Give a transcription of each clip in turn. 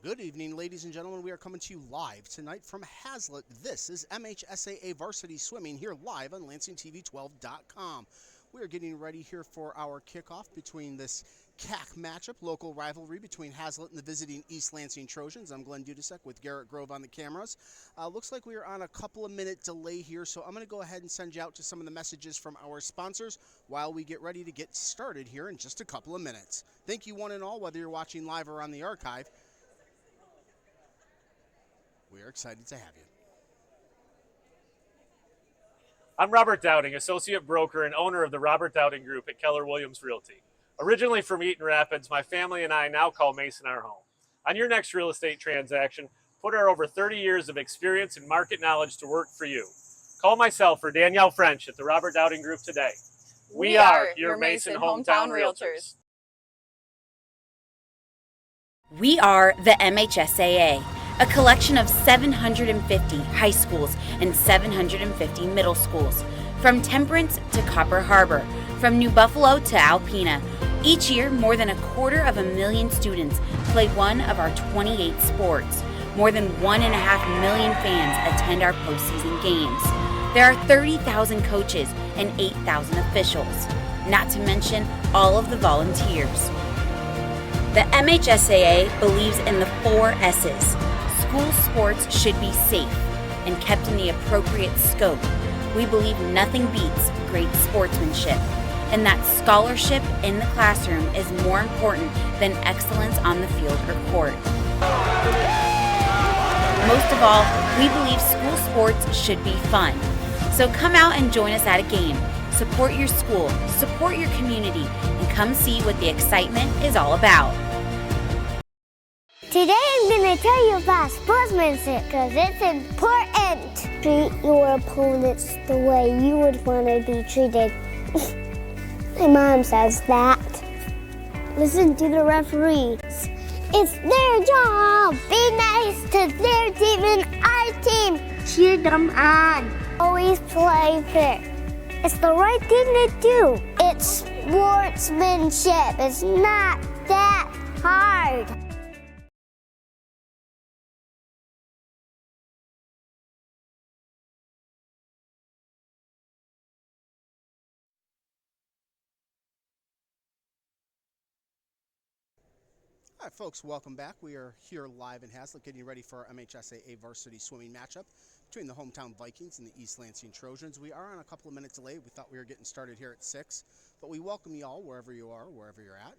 Good evening, ladies and gentlemen. We are coming to you live tonight from Haslett. This is MHSAA Varsity Swimming here live on LansingTV12.com. We are getting ready here for our kickoff between this CAC matchup, local rivalry between Haslett and the visiting East Lansing Trojans. I'm Glenn Dudasek with Garrett Grove on the cameras. Looks like we are on a couple of minute delay here, so I'm going to go ahead and send you out to some of the messages from our sponsors while we get ready to get started here in just a couple of minutes. Thank you one and all, whether you're watching live or on the archive. We are excited to have you. I'm Robert Dowding, associate broker and owner of the Robert Dowding Group at Keller Williams Realty. Originally from Eaton Rapids, my family and I now call Mason our home. On your next real estate transaction, put our over 30 years of experience and market knowledge to work for you. Call myself or Danielle French at the Robert Dowding Group today. We are your Mason hometown realtors. We are the MHSAA, a collection of 750 high schools and 750 middle schools, from Temperance to Copper Harbor, from New Buffalo to Alpena. Each year, more than 250,000 students play one of our 28 sports. More than 1.5 million fans attend our postseason games. There are 30,000 coaches and 8,000 officials, not to mention all of the volunteers. The MHSAA believes in the 4 S's. School sports should be safe and kept in the appropriate scope. We believe nothing beats great sportsmanship, and that scholarship in the classroom is more important than excellence on the field or court. Most of all, we believe school sports should be fun. So come out and join us at a game. Support your school, support your community, and come see what the excitement is all about. Today I'm going to tell you about sportsmanship because it's important. Treat your opponents the way you would want to be treated. My mom says that. Listen to the referees. It's their job. Be nice to their team and our team. Cheer them on. Always play fair. It's the right thing to do. It's sportsmanship. It's not that hard. All right, folks, welcome back. We are here live in Haslett getting ready for our MHSAA varsity swimming matchup between the hometown Vikings and the East Lansing Trojans. We are on a couple of minutes delay. We thought we were getting started here at 6, but we welcome you all wherever you are, wherever you're at.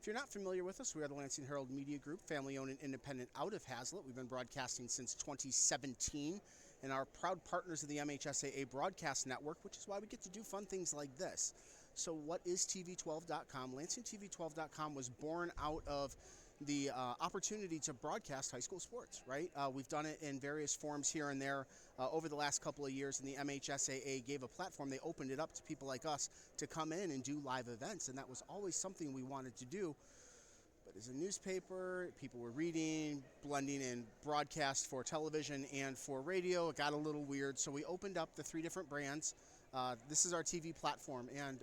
If you're not familiar with us, we are the Lansing Herald Media Group, family-owned and independent out of Haslett. We've been broadcasting since 2017 and are proud partners of the MHSAA Broadcast Network, which is why we get to do fun things like this. So what is TV12.com? LansingTV12.com was born out of the opportunity to broadcast high school sports, right? We've done it in various forms here and there over the last couple of years, and the MHSAA gave a platform. They opened it up to people like us to come in and do live events, and that was always something we wanted to do. But as a newspaper, people were reading, blending in broadcast for television and for radio. It got a little weird, so we opened up the 3 different brands. This is our TV platform, and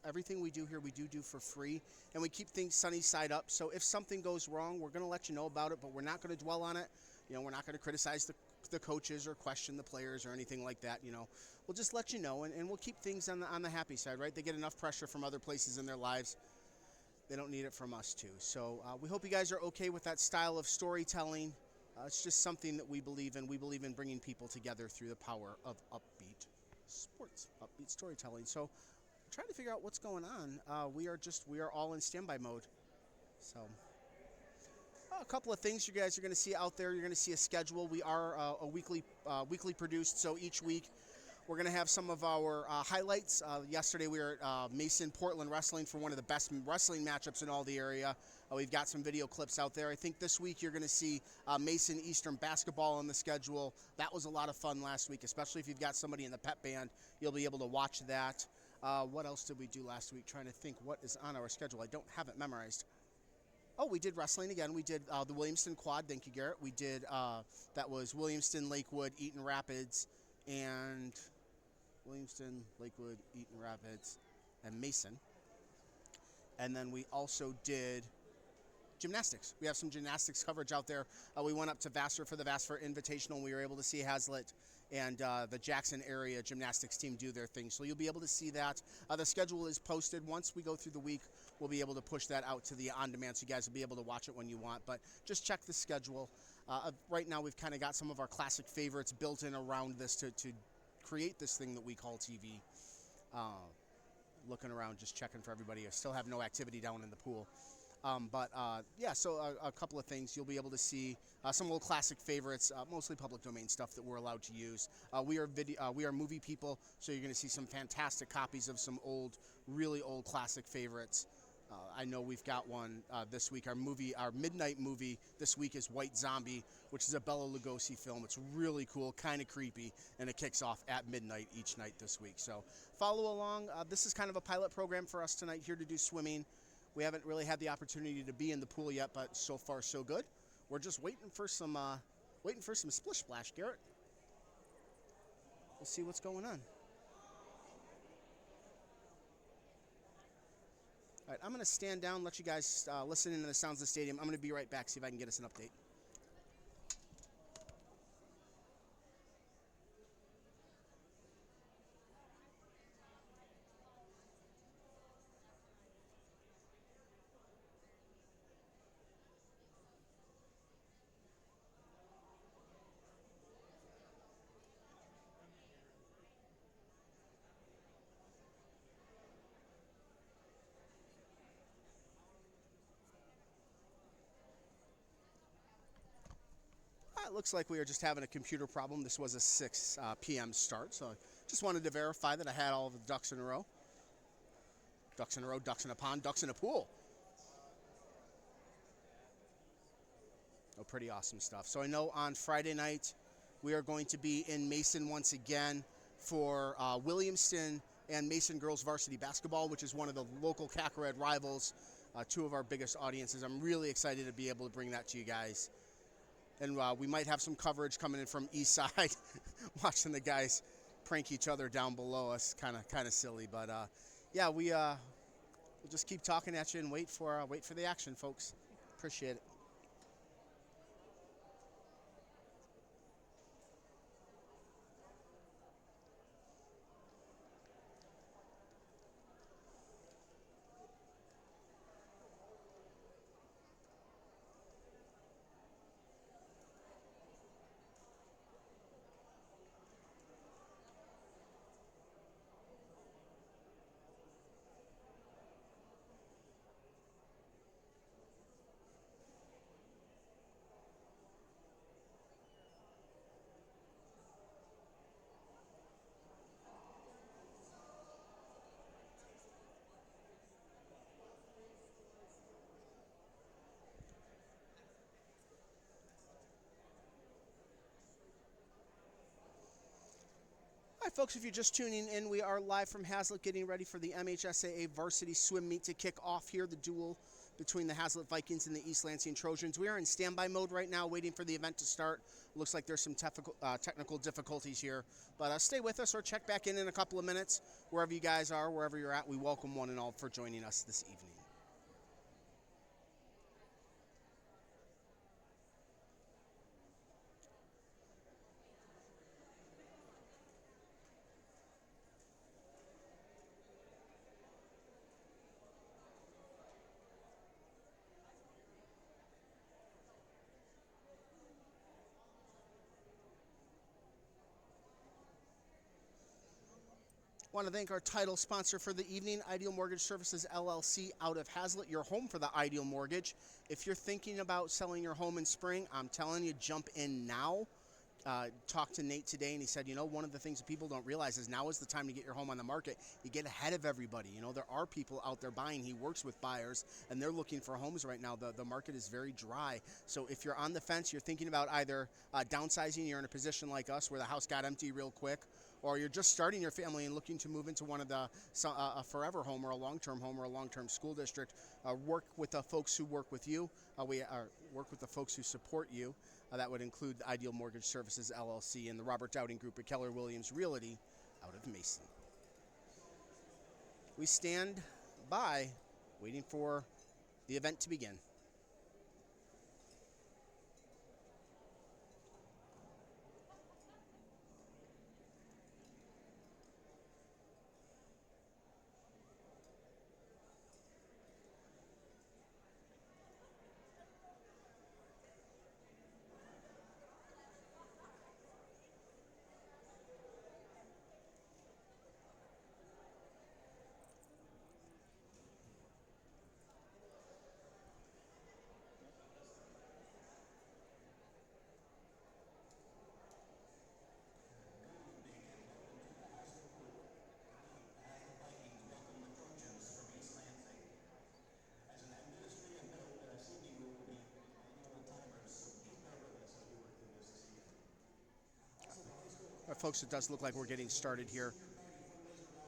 everything we do here, we do for free, and we keep things sunny side up. So if something goes wrong, we're going to let you know about it, but we're not going to dwell on it. You know, we're not going to criticize the coaches or question the players or anything like that. You know, we'll just let you know, and we'll keep things on the happy side, right? They get enough pressure from other places in their lives. They don't need it from us too. So we hope you guys are okay with that style of storytelling. It's just something that we believe in. We believe in bringing people together through the power of upbeat sports, upbeat storytelling. So trying to figure out what's going on. We are all in standby mode. So a couple of things you guys are going to see out there. You're going to see a schedule. We are a weekly produced, so each week we're going to have some of our highlights. Yesterday we were at Mason Portland Wrestling for one of the best wrestling matchups in all the area. We've got some video clips out there. I think this week you're going to see Mason Eastern basketball on the schedule. That was a lot of fun last week, especially if you've got somebody in the pep band. You'll be able to watch that. What else did we do last week? Trying to think what is on our schedule. I don't have it memorized. Oh, we did wrestling again. We did the Williamston Quad. Thank you, Garrett. We did, that was Williamston, Lakewood, Eaton Rapids, and Williamston, Lakewood, Eaton Rapids, and Mason. And then we also did gymnastics. We have some gymnastics coverage out there. We went up to Vassar for the Vassar Invitational, and we were able to see Haslett and the Jackson area gymnastics team do their thing. So you'll be able to see that. The schedule is posted. Once we go through the week, we'll be able to push that out to the on-demand, so you guys will be able to watch it when you want. But just check the schedule. Right now, we've kind of got some of our classic favorites built in around this to create this thing that we call TV. Looking around, just checking for everybody. I still have no activity down in the pool. Yeah, so a couple of things. You'll be able to see some old classic favorites, mostly public domain stuff that we're allowed to use. We are movie people, so you're going to see some fantastic copies of some really old classic favorites. I know we've got one this week. Our midnight movie this week is White Zombie, which is a Bela Lugosi film. It's really cool, kind of creepy, and it kicks off at midnight each night this week. So follow along. This is kind of a pilot program for us tonight, here to do swimming. We haven't really had the opportunity to be in the pool yet, but so far so good. We're just waiting for some splish splash, Garrett. We'll see what's going on. All right, I'm going to stand down, let you guys listen into the sounds of the stadium. I'm going to be right back, see if I can get us an update. It looks like we are just having a computer problem. This was a 6 p.m. start, so I just wanted to verify that I had all the ducks in a row. Ducks in a row, ducks in a pond, ducks in a pool. Oh, pretty awesome stuff. So I know on Friday night we are going to be in Mason once again for Williamston and Mason girls varsity basketball, which is one of the local Cack-A-Red rivals, two of our biggest audiences. I'm really excited to be able to bring that to you guys. And we might have some coverage coming in from East Side, watching the guys prank each other down below us. Kind of silly, but yeah, we'll just keep talking at you and wait for the action, folks. Appreciate it. Hi, folks, if you're just tuning in, we are live from Haslett getting ready for the MHSAA varsity swim meet to kick off here, the duel between the Haslett Vikings and the East Lansing Trojans. We are in standby mode right now, waiting for the event to start. Looks like there's some technical difficulties here, but stay with us or check back in a couple of minutes. Wherever you guys are, wherever you're at, we welcome one and all for joining us this evening. Want to thank our title sponsor for the evening, Ideal Mortgage Services LLC out of Haslett, your home for the Ideal Mortgage. If you're thinking about selling your home in spring, I'm telling you, jump in now. Talked to Nate today, and he said, one of the things that people don't realize is now is the time to get your home on the market. You get ahead of everybody. There are people out there buying. He works with buyers, and they're looking for homes right now. The market is very dry. So if you're on the fence, you're thinking about either downsizing, you're in a position like us where the house got empty real quick, or you're just starting your family and looking to move into one of a forever home or a long-term home or a long-term school district, work with the folks who work with you. We work with the folks who support you. That would include the Ideal Mortgage Services LLC and the Robert Dowding Group at Keller Williams Realty out of Mason. We stand by waiting for the event to begin. Folks, it does look like we're getting started here.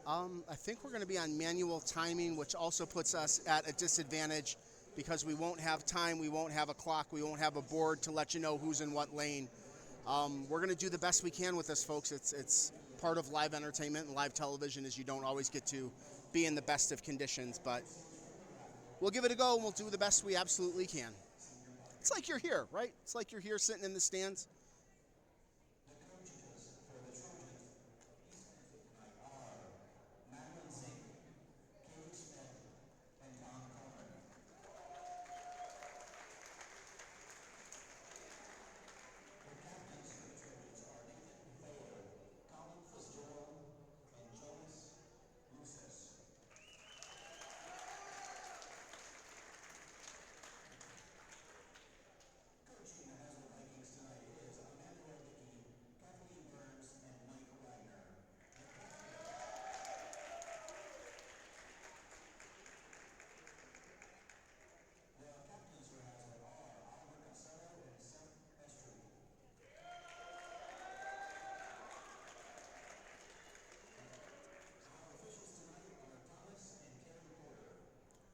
I think we're going to be on manual timing, which also puts us at a disadvantage because we won't have time, we won't have a clock, we won't have a board to let you know who's in what lane. We're going to do the best we can with this, folks. It's part of live entertainment and live television is you don't always get to be in the best of conditions, but we'll give it a go and we'll do the best we absolutely can. It's like you're here, right? It's like you're here sitting in the stands.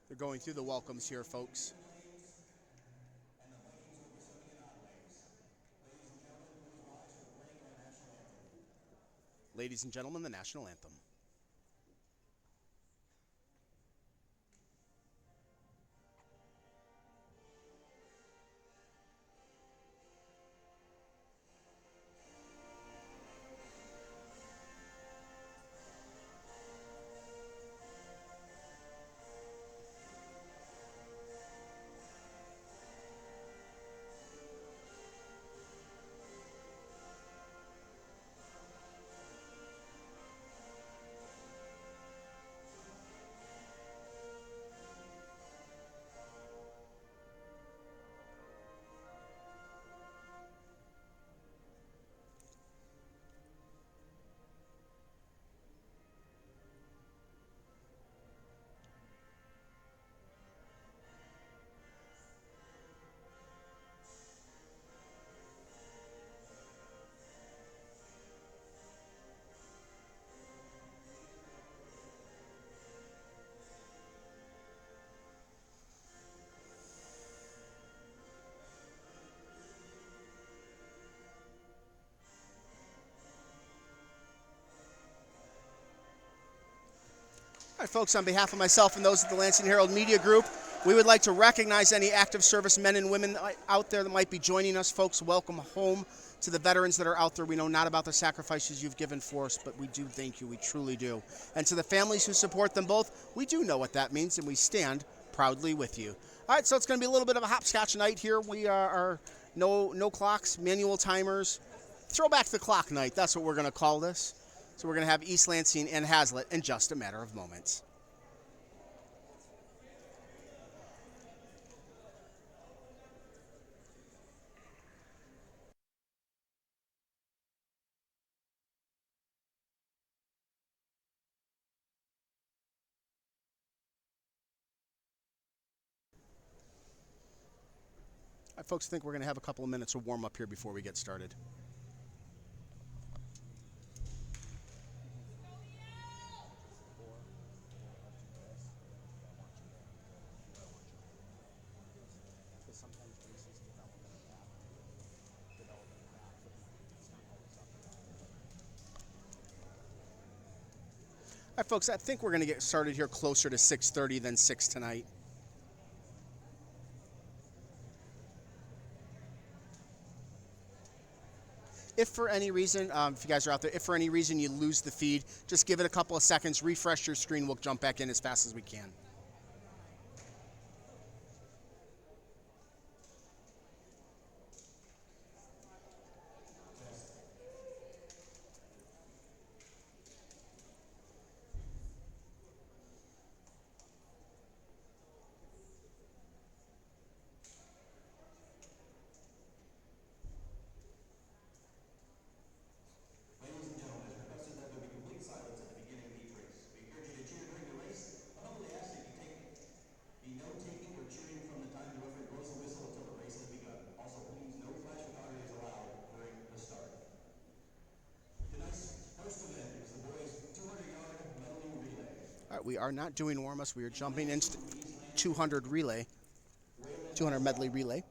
They're going through the welcomes here, folks. Ladies and gentlemen, the national anthem. All right, folks, on behalf of myself and those at the Lansing Herald Media Group, we would like to recognize any active service men and women out there that might be joining us. Folks, welcome home. To the veterans that are out there, we know not about the sacrifices you've given for us, but we do thank you. We truly do. And to the families who support them both, we do know what that means, and we stand proudly with you. All right, so it's going to be a little bit of a hopscotch night here. We are no clocks, manual timers. Throw back the clock night. That's what we're going to call this. So we're going to have East Lansing and Haslett in just a matter of moments. All right, folks, I think we're going to have a couple of minutes of warm up here before we get started. All right, folks, I think we're going to get started here closer to 6:30 than 6 tonight. If for any reason, if you guys are out there, if for any reason you lose the feed, just give it a couple of seconds, refresh your screen, we'll jump back in as fast as we can. but we are not doing warm-ups. We are jumping into 200 relay, 200 medley relay.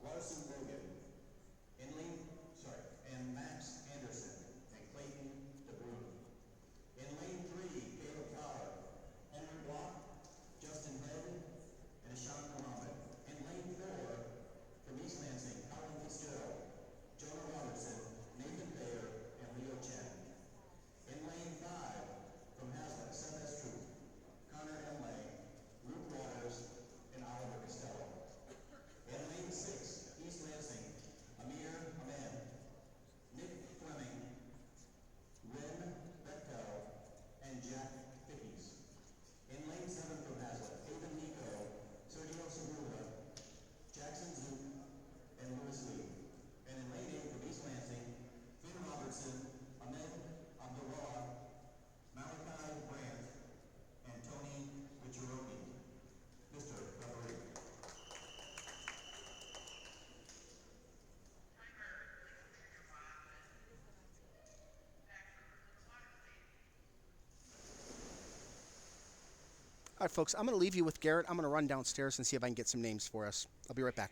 All right, folks, I'm going to leave you with Garrett. I'm going to run downstairs and see if I can get some names for us. I'll be right back.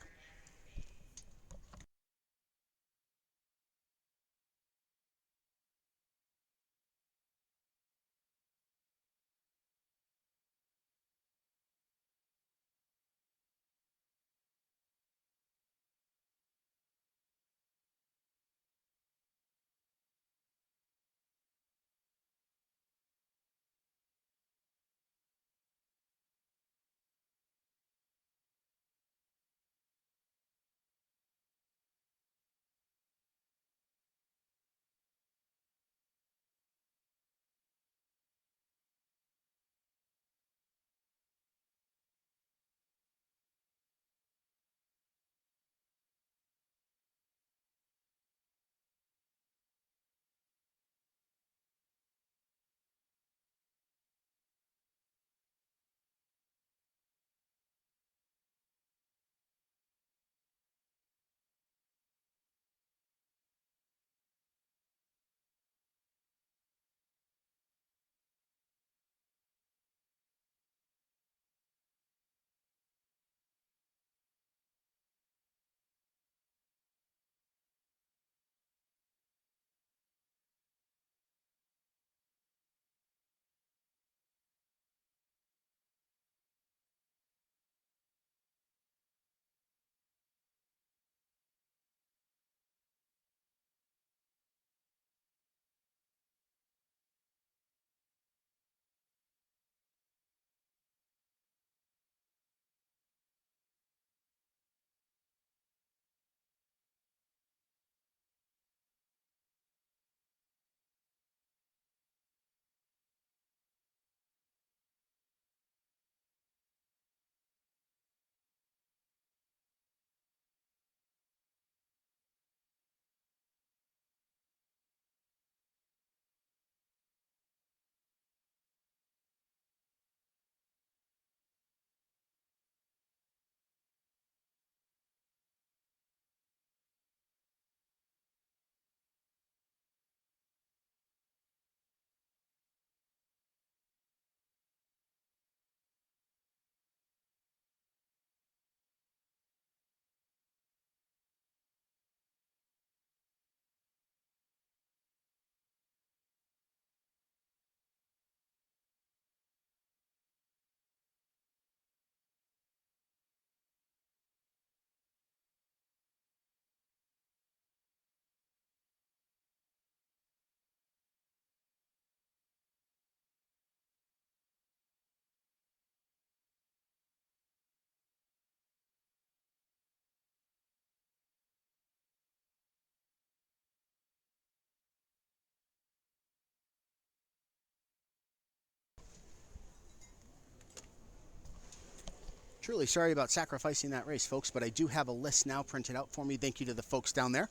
Truly sorry about sacrificing that race, folks, but I do have a list now printed out for me. Thank you to the folks down there.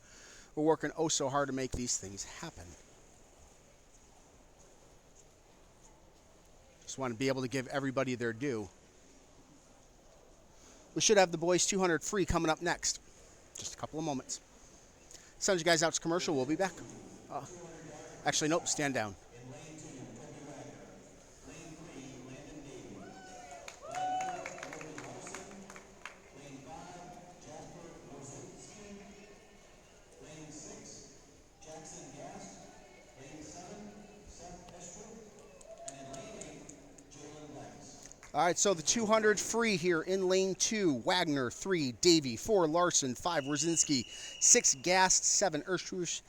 We're working oh so hard to make these things happen. Just want to be able to give everybody their due. We should have the boys 200 free coming up next. Just a couple of moments. Send you guys out to commercial. We'll be back. Actually, nope, stand down. All right, so the 200 free here in lane 2. Wagner, 3, Davy, 4, Larson, 5, Rosinski, 6, Gast, 7, Erstrush,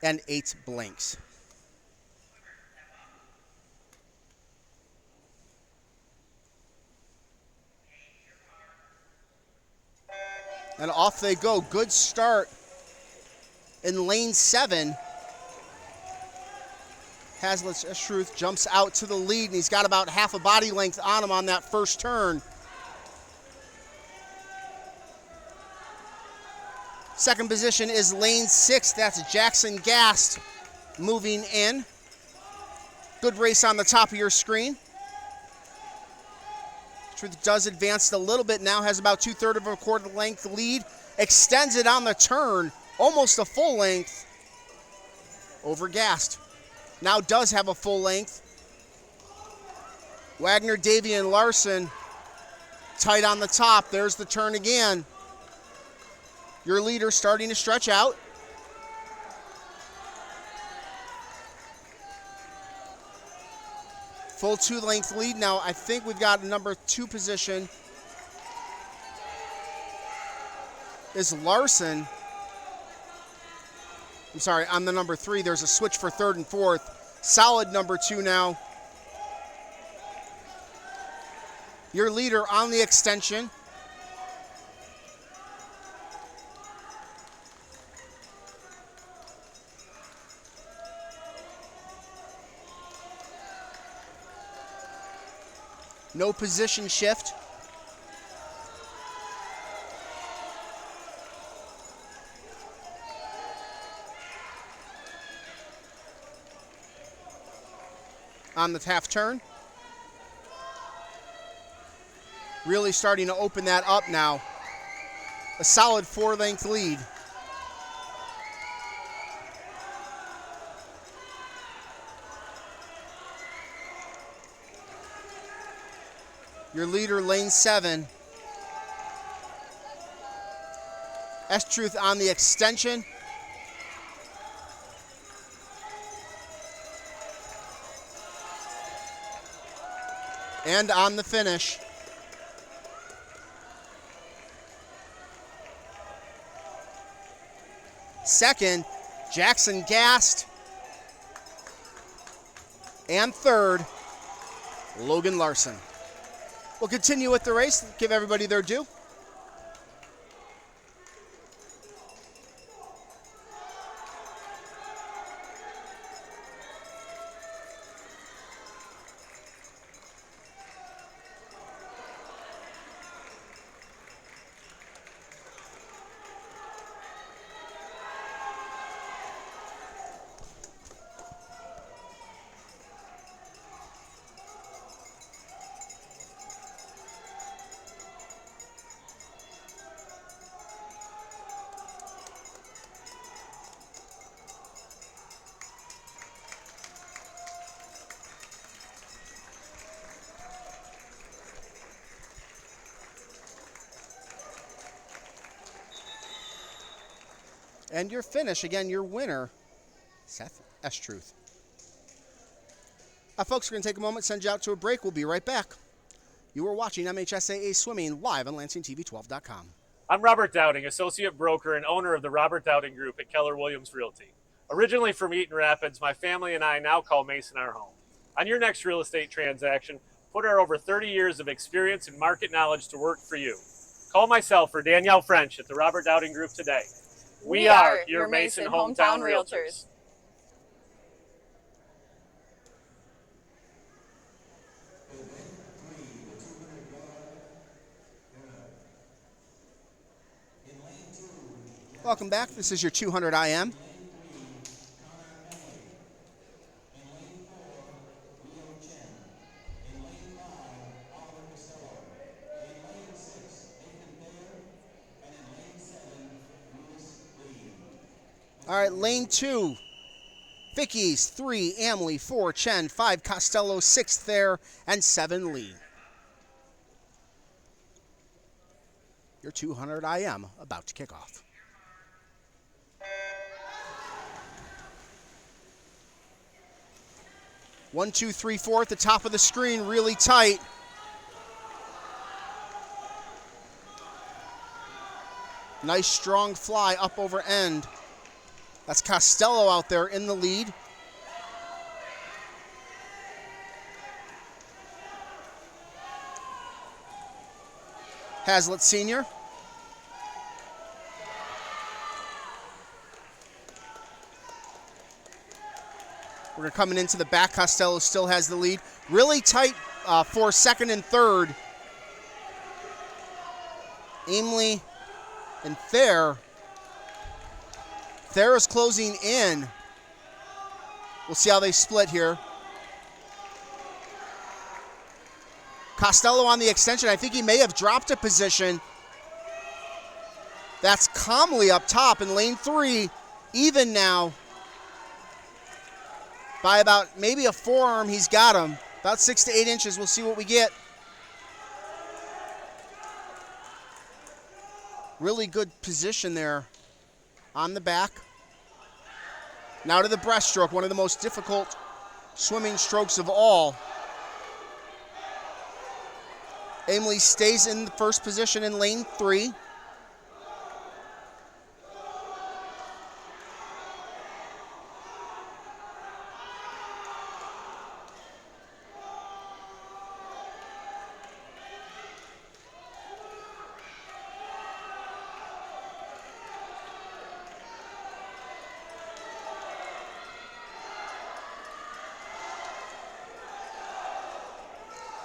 and 8, Blanks. And off they go. Good start in lane 7. Haslett's Estruth jumps out to the lead, and he's got about half a body length on him on that first turn. Second position is lane 6. That's Jackson Gast moving in. Good race on the top of your screen. Estruth does advance a little bit now, has about 2/3 of a quarter length lead. Extends it on the turn, almost a full length over Gast. Now does have a full length. Wagner, Davy, and Larson tight on the top. There's the turn again. Your leader starting to stretch out. Full 2-length lead now. I think we've got number 2 position is Larson. I'm sorry, on the number 3, there's a switch for 3rd and 4th. Solid number 2 now. Your leader on the extension. No position shift. On the half turn. Really starting to open that up now. A solid 4-length lead. Your leader, lane 7. Estruth on the extension. And on the finish. Second, Jackson Gast. And third, Logan Larson. We'll continue with the race, give everybody their due. And your finish, again, your winner, Seth Estruth. Folks, we're going to take a moment, send you out to a break. We'll be right back. You are watching MHSAA Swimming live on LansingTV12.com. I'm Robert Dowding, Associate Broker and owner of the Robert Dowding Group at Keller Williams Realty. Originally from Eaton Rapids, my family and I now call Mason our home. On your next real estate transaction, put our over 30 years of experience and market knowledge to work for you. Call myself or Danielle French at the Robert Dowding Group today. We are your Mason Hometown Realtors. Welcome back. This is your 200 IM. All right, lane 2. Vicky's 3, Amley 4, Chen 5, Costello 6th there, and 7 Lee. Your 200 IM about to kick off. One, two, three, four at the top of the screen, really tight. Nice strong fly up over end. That's Costello out there in the lead. Haslett Sr. We're coming into the back. Costello still has the lead. Really tight for second and third. Aimley and Thayer. Thayer is closing in. We'll see how they split here. Costello on the extension. I think he may have dropped a position. That's Comley up top in lane 3. Even now. By about maybe a forearm, he's got him. About 6 to 8 inches. We'll see what we get. Really good position there on the back. Now to the breaststroke, one of the most difficult swimming strokes of all. Aimley stays in the first position in lane 3.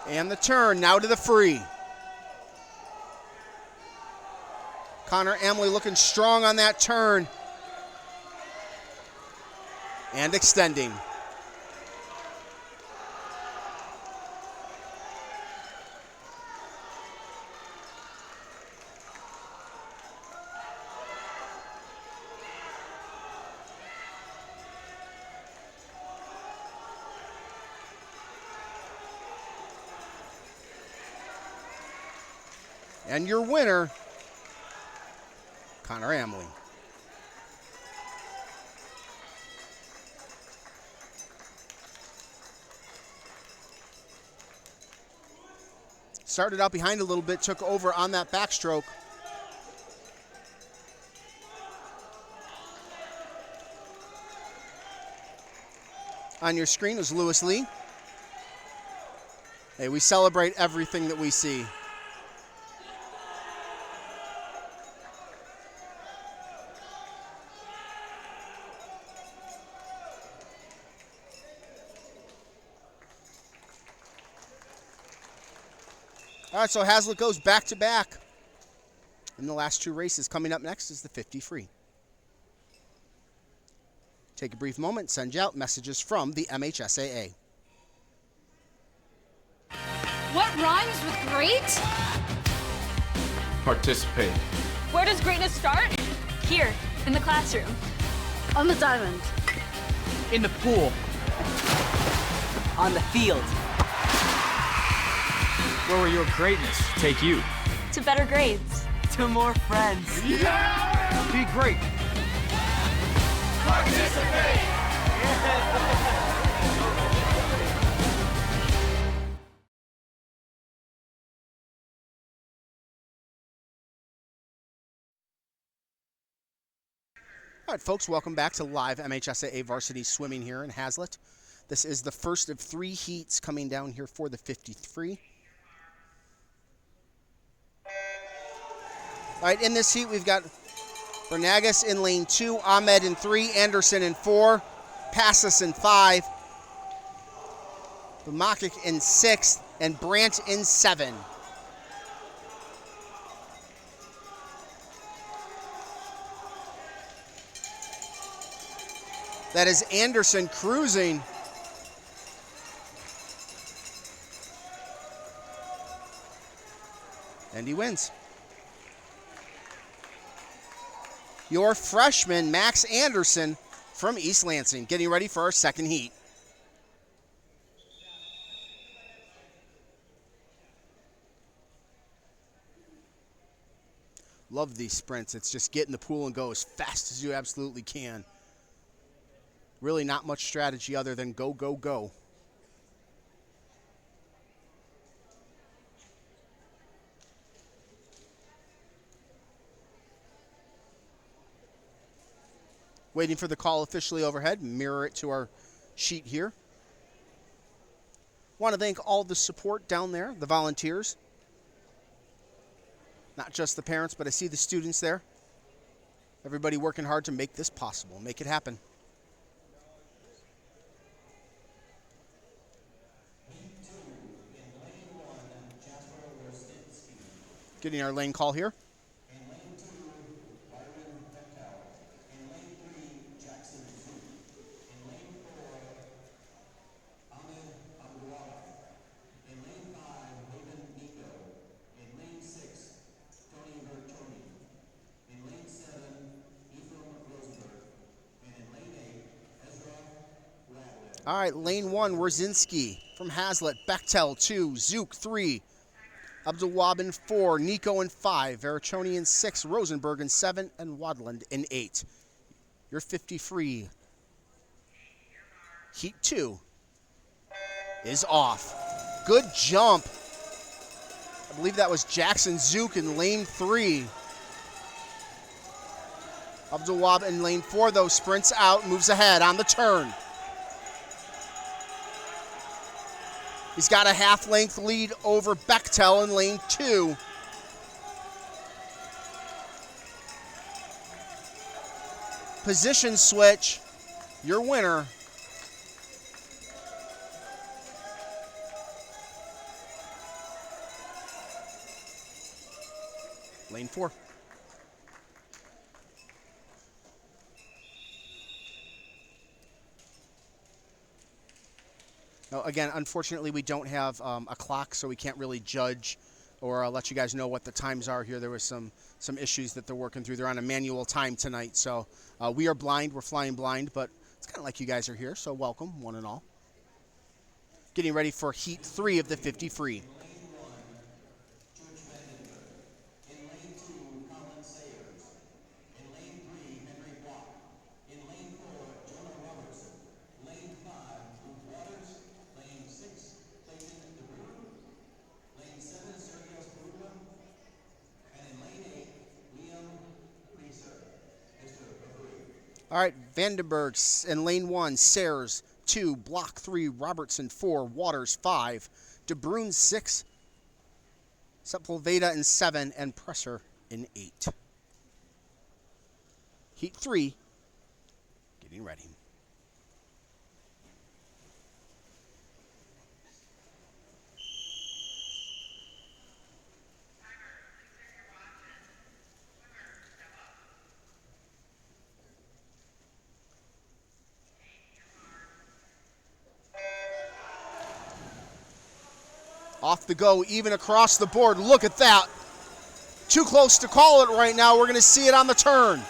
And the turn, now to the free. Connor Emily looking strong on that turn. And extending. And your winner, Connor Amley. Started out behind a little bit, took over on that backstroke. On your screen is Lewis Lee. Hey, we celebrate everything that we see. All right, so Haslett goes back-to-back in the last 2 races. Coming up next is the 50 free. Take a brief moment, send you out messages from the MHSAA. What rhymes with great? Participate. Where does greatness start? Here, in the classroom. On the diamond. In the pool. On the field. Where will your greatness take you? To better grades. To more friends. Yeah! Be great. Participate. All right, folks, welcome back to live MHSAA varsity swimming here in Haslett. This is the first of 3 heats coming down here for the 50 free. All right, in this heat, we've got Bernagas in lane 2, Ahmed in 3, Anderson in 4, Passus in 5, Bamakic in 6, and Brandt in 7. That is Anderson cruising. And he wins. Your freshman, Max Anderson from East Lansing, getting ready for our second heat. Love these sprints. It's just get in the pool and go as fast as you absolutely can. Really not much strategy other than go, go, go. Waiting for the call officially overhead. Mirror it to our sheet here. Want to thank all the support down there, the volunteers. Not just the parents, but I see the students there. Everybody working hard to make this possible, make it happen. Getting our lane call here. All right, lane 1, Wrzinski from Haslett. Bechtel 2, Zook 3, Abdulwahab in 4, Nico in 5, Vericoni in 6, Rosenberg in 7, and Wadland in 8. Your 50 free. Heat 2 is off. Good jump. I believe that was Jackson Zook in lane 3. Abdulwahab in lane 4, though, sprints out, moves ahead on the turn. He's got a half-length lead over Bechtel in lane 2. Position switch. Your winner. Lane 4. Now, again, unfortunately, we don't have a clock, so we can't really judge or let you guys know what the times are here. There was some issues that they're working through. They're on a manual time tonight, so we are blind. We're flying blind, but it's kind of like you guys are here, so welcome, one and all. Getting ready for Heat 3 of the 50 free. All right, Vandenberg in lane 1, Sayers 2, Block 3, Robertson 4, Waters 5, DeBruyne 6, Sepulveda in 7, and Presser in 8. Heat 3, getting ready. Off the go, even across the board. Look at that. Too close to call it right now. We're going to see it on the turn.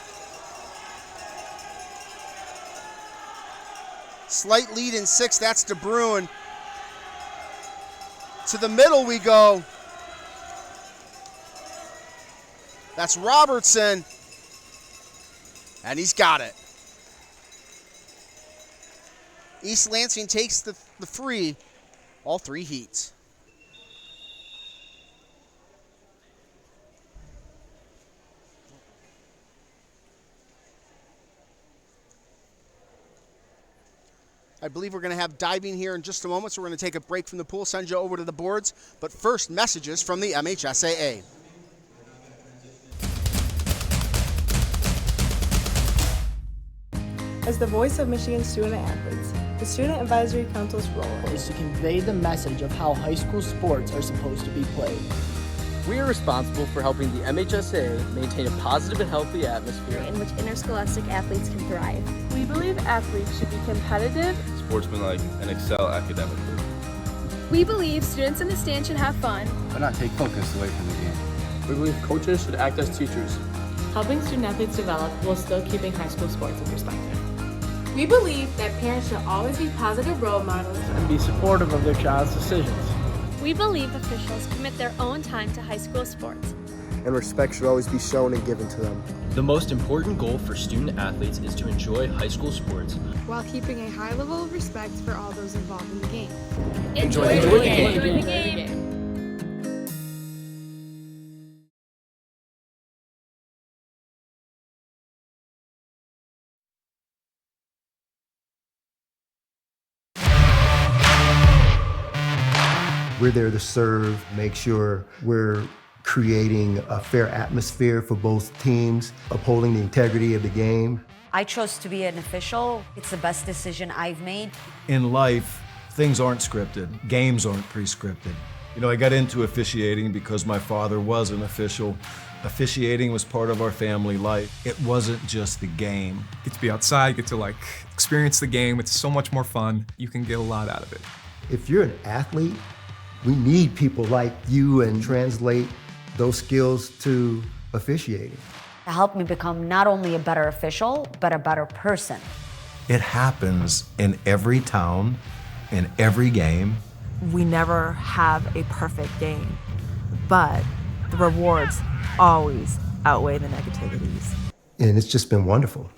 Slight lead in 6. That's DeBruyne. To the middle we go. That's Robertson. And he's got it. East Lansing takes the free, all 3 heats. I believe we're going to have diving here in just a moment, so we're going to take a break from the pool, send you over to the boards. But first, messages from the MHSAA. As the voice of Michigan student-athletes, the Student Advisory Council's role is to convey the message of how high school sports are supposed to be played. We are responsible for helping the MHSAA maintain a positive and healthy atmosphere in which interscholastic athletes can thrive. We believe athletes should be competitive, sportsmanlike, and excel academically. We believe students in the stand should have fun, but not take focus away from the game. We believe coaches should act as teachers, helping student-athletes develop while still keeping high school sports in perspective. We believe that parents should always be positive role models and be supportive of their child's decisions. We believe officials commit their own time to high school sports. And respect should always be shown and given to them. The most important goal for student athletes is to enjoy high school sports while keeping a high level of respect for all those involved in the game. Enjoy the game. We're there to serve, make sure we're creating a fair atmosphere for both teams, upholding the integrity of the game. I chose to be an official. It's the best decision I've made. In life, things aren't scripted. Games aren't pre-scripted. You know, I got into officiating because my father was an official. Officiating was part of our family life. It wasn't just the game. Get to be outside, get to experience the game. It's so much more fun. You can get a lot out of it. If you're an athlete, we need people like you and translate those skills to officiating. To help me become not only a better official, but a better person. It happens in every town, in every game. We never have a perfect game, but the rewards always outweigh the negativities. And it's just been wonderful.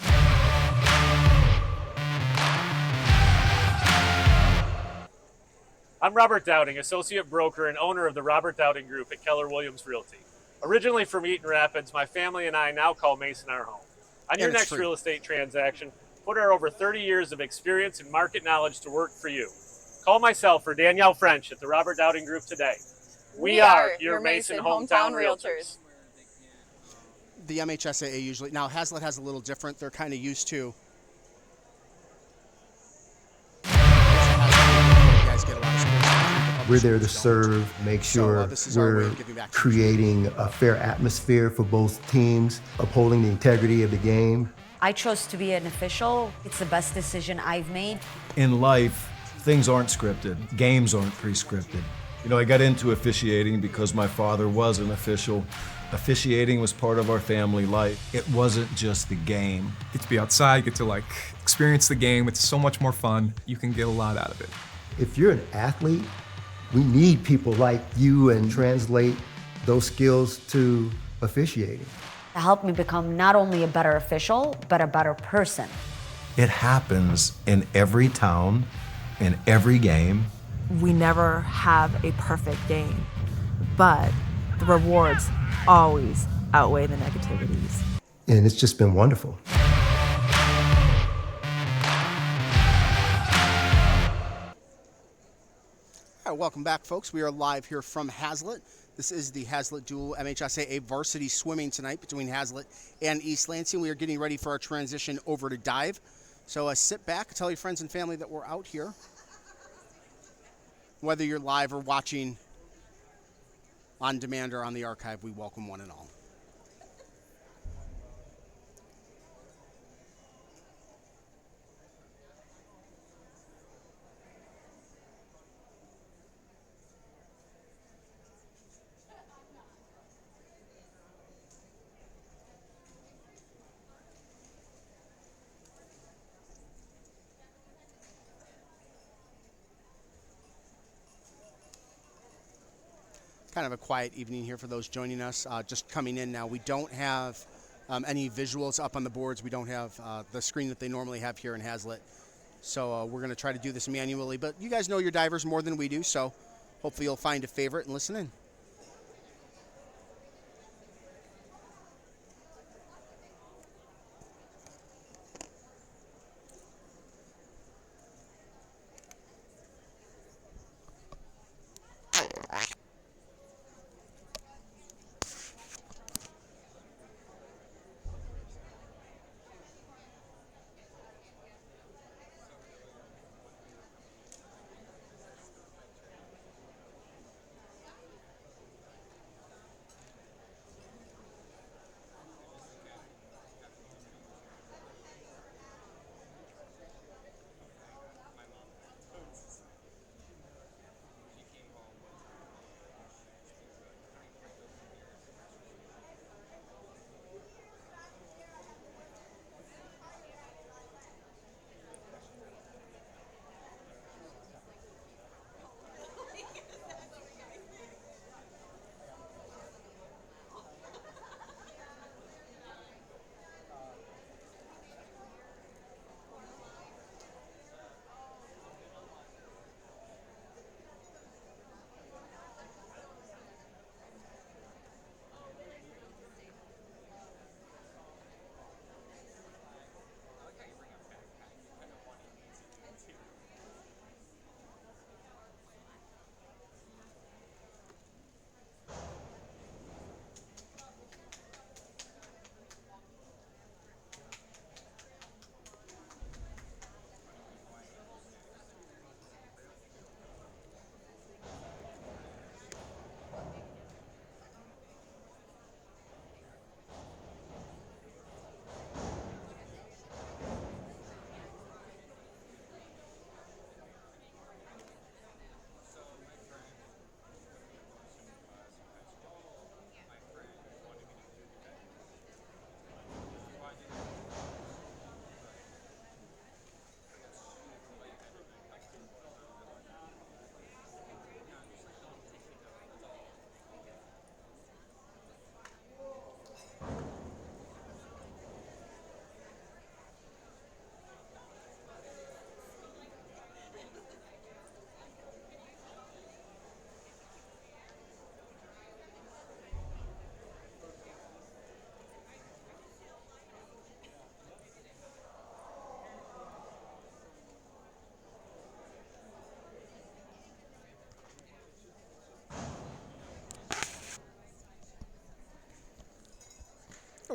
I'm Robert Dowding, associate broker and owner of the Robert Dowding Group at Keller Williams Realty. Originally from Eaton Rapids, my family and I now call Mason our home. On your next real estate transaction, put our over 30 years of experience and market knowledge to work for you. Call myself or Danielle French at the Robert Dowding Group today. We are your Mason hometown realtors. The MHSAA usually, now Haslett has a little different. They're kind of used to. We're there to serve, make sure we're creating a fair atmosphere for both teams, upholding the integrity of the game. I chose to be an official. It's the best decision I've made. In life, things aren't scripted. Games aren't pre-scripted. You know, I got into officiating because my father was an official. Officiating was part of our family life. It wasn't just the game. Get to be outside, get to experience the game. It's so much more fun. You can get a lot out of it. If you're an athlete, we need people like you and translate those skills to officiating. To help me become not only a better official, but a better person. It happens in every town, in every game. We never have a perfect game, but the rewards always outweigh the negativities. And it's just been wonderful. All right, welcome back, folks. We are live here from Haslett. This is the Haslett Dual MHSAA varsity swimming tonight between Haslett and East Lansing. We are getting ready for our transition over to dive. So sit back, tell your friends and family that we're out here. Whether you're live or watching on demand or on the archive, we welcome one and all. Kind of a quiet evening here for those joining us. Just coming in now. We don't have any visuals up on the boards. We don't have the screen that they normally have here in Haslett. So we're going to try to do this manually. But you guys know your divers more than we do, so hopefully you'll find a favorite and listen in.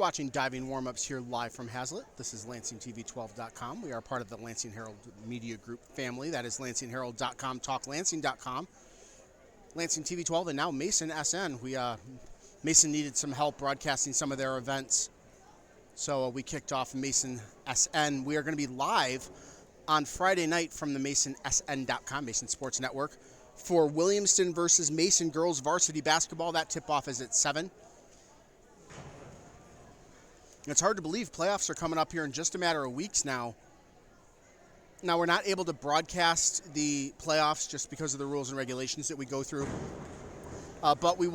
You're watching diving warm-ups here live from Haslett. This is LansingTV12.com. We are part of the Lansing Herald Media Group family. That is LansingHerald.com, TalkLansing.com, Lansing TV12, and now Mason SN. Mason needed some help broadcasting some of their events, so we kicked off Mason SN. We are going to be live on Friday night from the MasonSN.com, Mason Sports Network, for Williamston versus Mason girls varsity basketball. That tip-off is at 7. It's hard to believe playoffs are coming up here in just a matter of weeks now. Now, we're not able to broadcast the playoffs just because of the rules and regulations that we go through. But we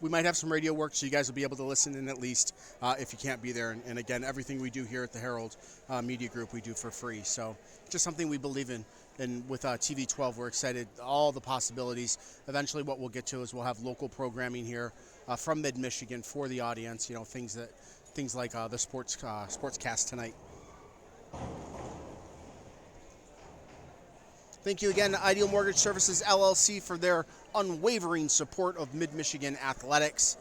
might have some radio work, so you guys will be able to listen in at least if you can't be there. And again, everything we do here at the Herald Media Group, we do for free. So just something we believe in. And with TV12, we're excited, all the possibilities. Eventually what we'll get to is we'll have local programming here from mid-Michigan for the audience, you know, things like the sportscast tonight. Thank you again to Ideal Mortgage Services, LLC, for their unwavering support of Mid-Michigan athletics.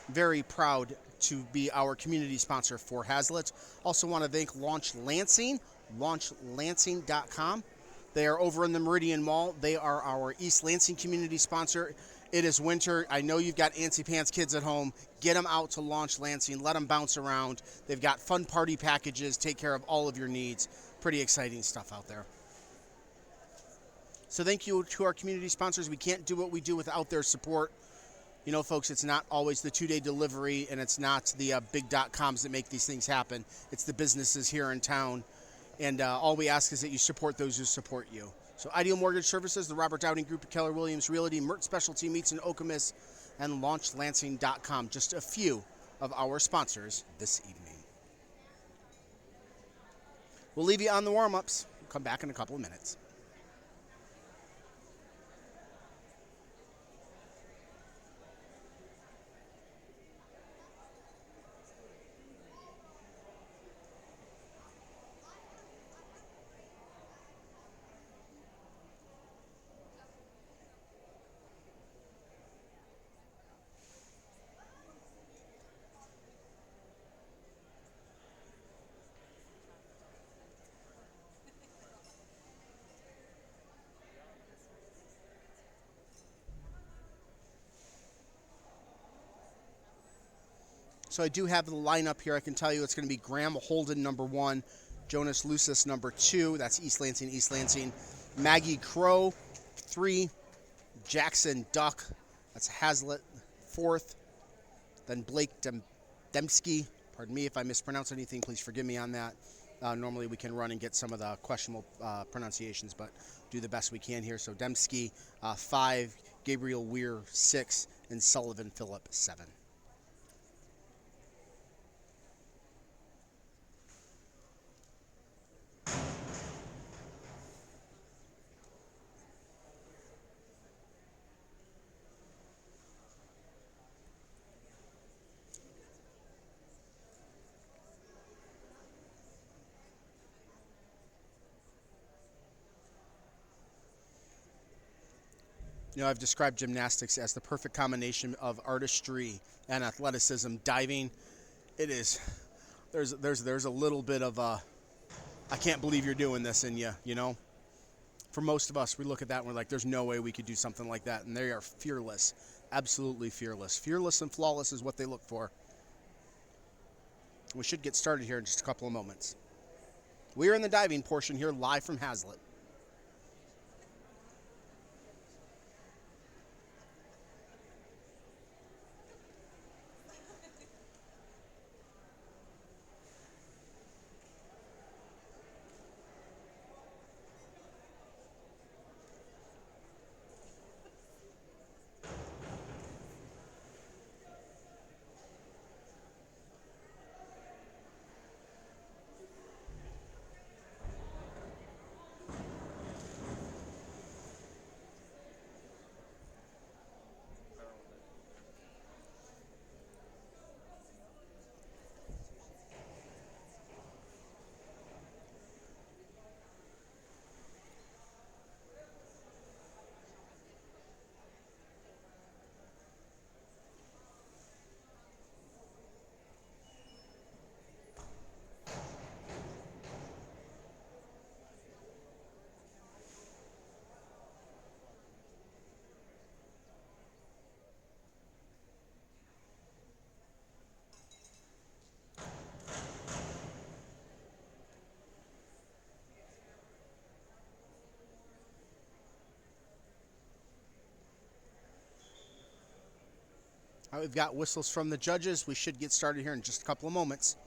Very proud to be our community sponsor for Haslett. Also want to thank Launch Lansing, LaunchLansing.com. They are over in the Meridian Mall. They are our East Lansing community sponsor. It is winter. I know you've got antsy pants kids at home. Get them out to Launch Lansing. Let them bounce around. They've got fun party packages. Take care of all of your needs. Pretty exciting stuff out there. So thank you to our community sponsors. We can't do what we do without their support. You know, folks, it's not always the 2-day delivery, and it's not the big .coms that make these things happen. It's the businesses here in town. And all we ask is that you support those who support you. So Ideal Mortgage Services, the Robert Dowding Group at Keller Williams Realty, Mert Specialty Meats in Okemos, and LaunchLansing.com. Just a few of our sponsors this evening. We'll leave you on the warm-ups. We'll come back in a couple of minutes. So I do have the lineup here. I can tell you it's going to be Graham Holden, number 1, Jonas Lucis, number 2. That's East Lansing. Maggie Crow, 3. Jackson Duck, that's Haslett, 4th. Then Blake Dembski. Pardon me if I mispronounce anything. Please forgive me on that. Normally we can run and get some of the questionable pronunciations, but do the best we can here. So Dembski, 5. Gabriel Weir, 6. And Sullivan Phillip, 7. You know, I've described gymnastics as the perfect combination of artistry and athleticism. Diving, it is. There's a little bit of I can't believe you're doing this in you. You know, for most of us, we look at that and we're like, there's no way we could do something like that. And they are fearless, absolutely fearless. Fearless and flawless is what they look for. We should get started here in just a couple of moments. We are in the diving portion here, live from Haslett. All right, we've got whistles from the judges. We should get started here in just a couple of moments.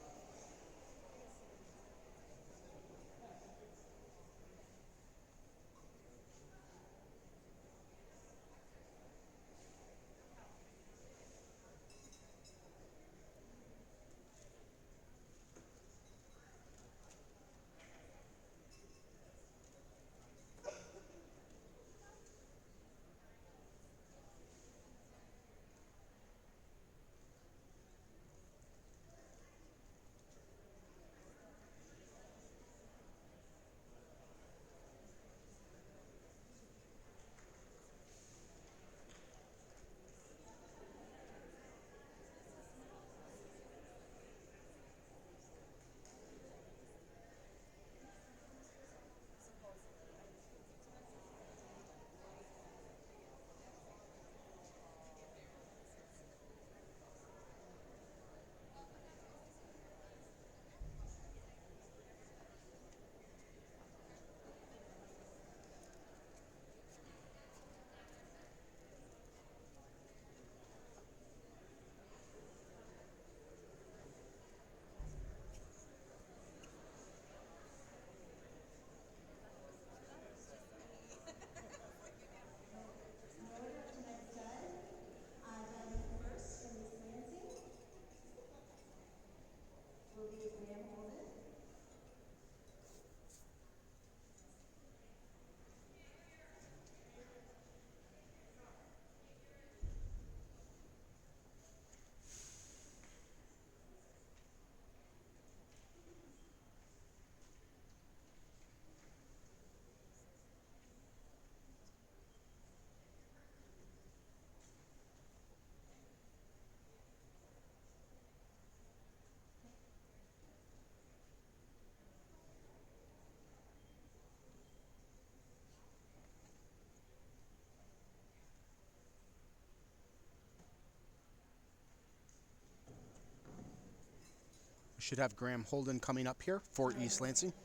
We should have Graham Holden coming up here for East Lansing. Tries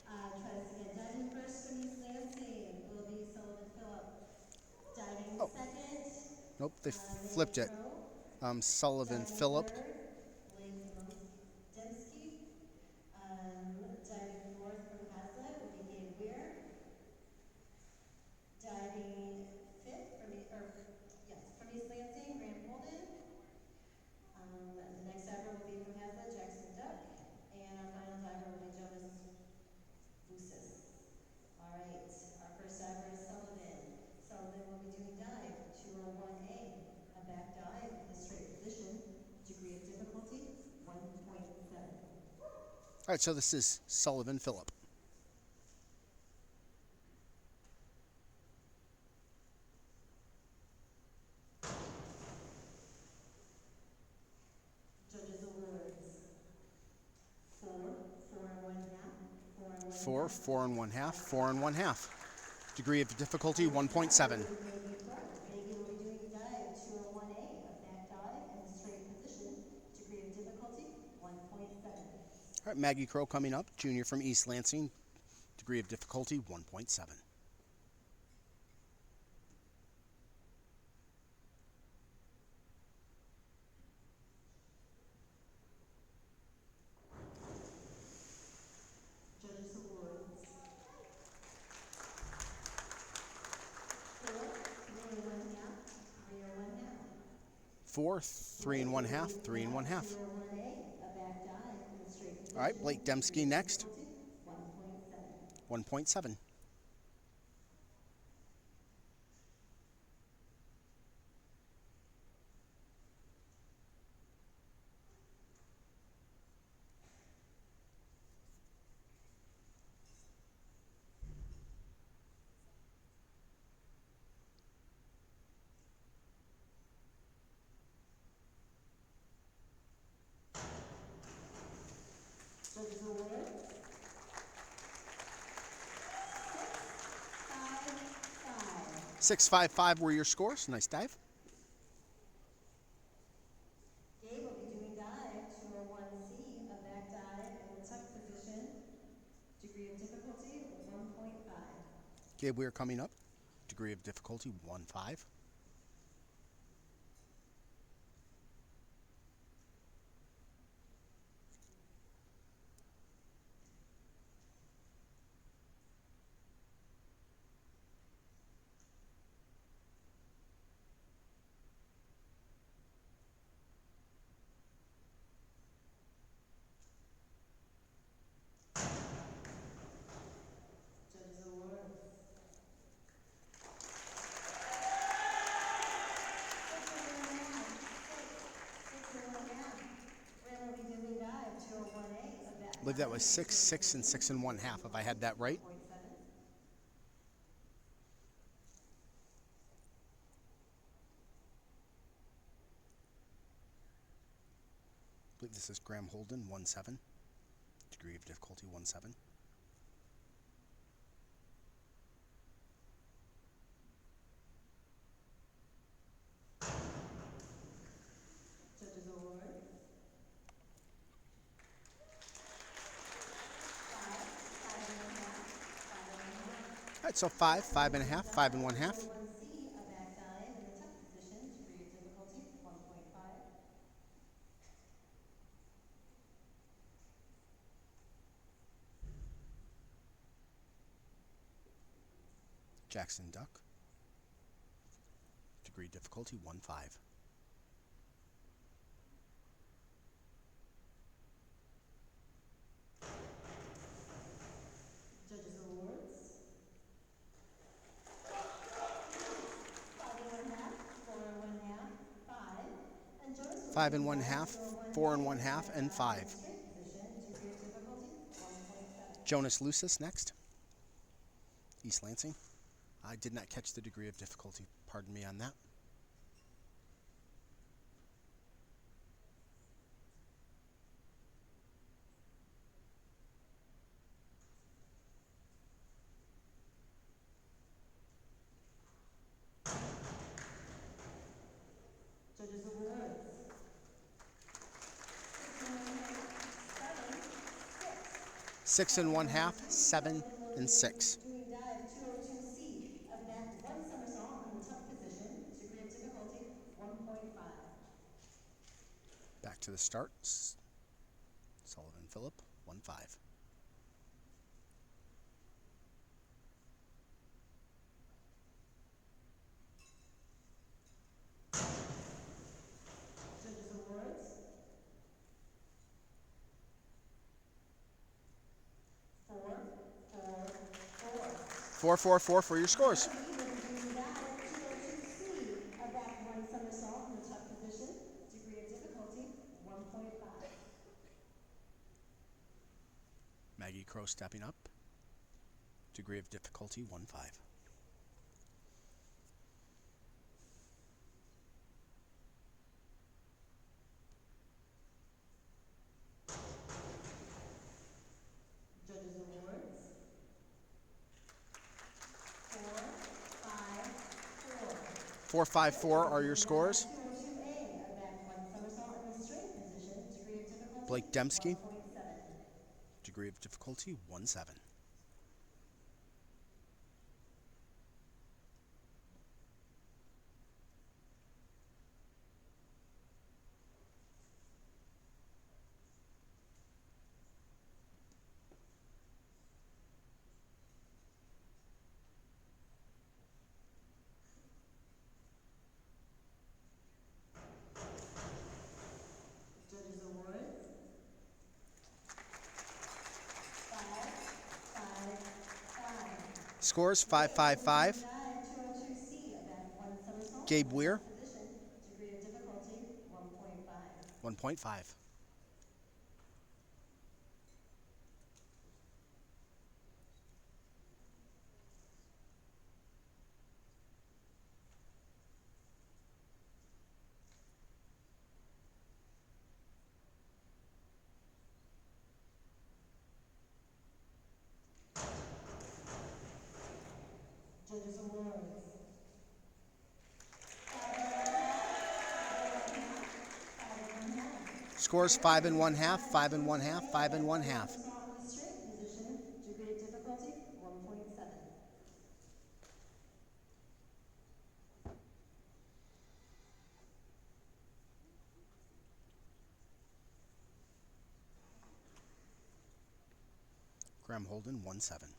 to get diving first from East Lansing. Will be Sullivan Phillip. Diving second. Nope, they flipped it. Sullivan Diving Phillip. third. Blake Dembski. Diving fourth from Haslett will be Gabe Weir. Diving fifth from East Lansing, Graham Holden. The next diver will be from Haslett, Jackson Duck. And our final diver will be Jonas Lucis. All right, our first diver is Sullivan. Sullivan will be doing dive 201A, a back dive in a straight position. Degree of difficulty, 1.7. All right, so this is Sullivan Phillip. Judges awards. 4 and 1/2, 4 and 1/2, 4 and 1/2. Degree of difficulty 1.7. Maggie will be doing dive 201A, a back dive in a straight position. Degree of difficulty 1.7. All right, Maggie Crow coming up, junior from East Lansing. Degree of difficulty 1.7. Judges awards. 4, 3 and 1/2, 3 and 1/2. 4, 3 and 1/2, 3 and 1/2. 201A, a back dive in a straight position. All right, Blake Dembski next. 1.7. 1.7. Judges awards. 6, 5, 5. 6.55 were your scores. Nice dive. Gabe will be doing dive 201C, a back dive in the tuck position. Degree of difficulty 1.5. Gabe Weir coming up. Degree of difficulty 1.5. believe that was 6, 6, and 6 1/2, if I had that right. I believe this is Graham Holden, 1-7. Degree of difficulty, 1-7. Judges award. All right, so 5, 5 1/2, 5 1/2. 1C, a back dive in the tuck position, degree of difficulty, 1.5. Jackson Duck. Degree difficulty, 1-5. Judges awards. 5 1/2, 4 1/2, 5. And Jonas 5 1/2, 4 1/2, and 5. straight position, degree of difficulty, 1.7. Jonas Lucis next. East Lansing. I did not catch the degree of difficulty. Pardon me on that. Judges awards. 6 1/2, 7, and 6. Doing dive 202C, a back 1 somersault in the tuck position, degree of difficulty, 1.5. Back to the start. Sullivan Phillip, 1-5. Judges awards. 4, 4, 4. 4, 4, 4 for your scores. Doing dive 202C, a back 1 somersault in the tuck position, degree of difficulty, 1.5. Maggie Crow stepping up. Degree of difficulty, 1-5. Judges awards. 4, 5, 4. 4, 5, 4 are your scores. 202A, a back 1 somersault in the straight position, degree of difficulty, Blake Dembski. 1.7. Degree of difficulty, 1-7. Judges awards. 5, 5, 5. Scores, 5, 5, 5. Dive 202C, a back 1 somersault. Gabe Weir, Position, degree of difficulty, 1.5. 1.5. Judges awards. Scores, 5 1/2, 5 1/2, 5 1/2. Somersault in the straight position, degree of difficulty, 1.7. Graham Holden, 1-7.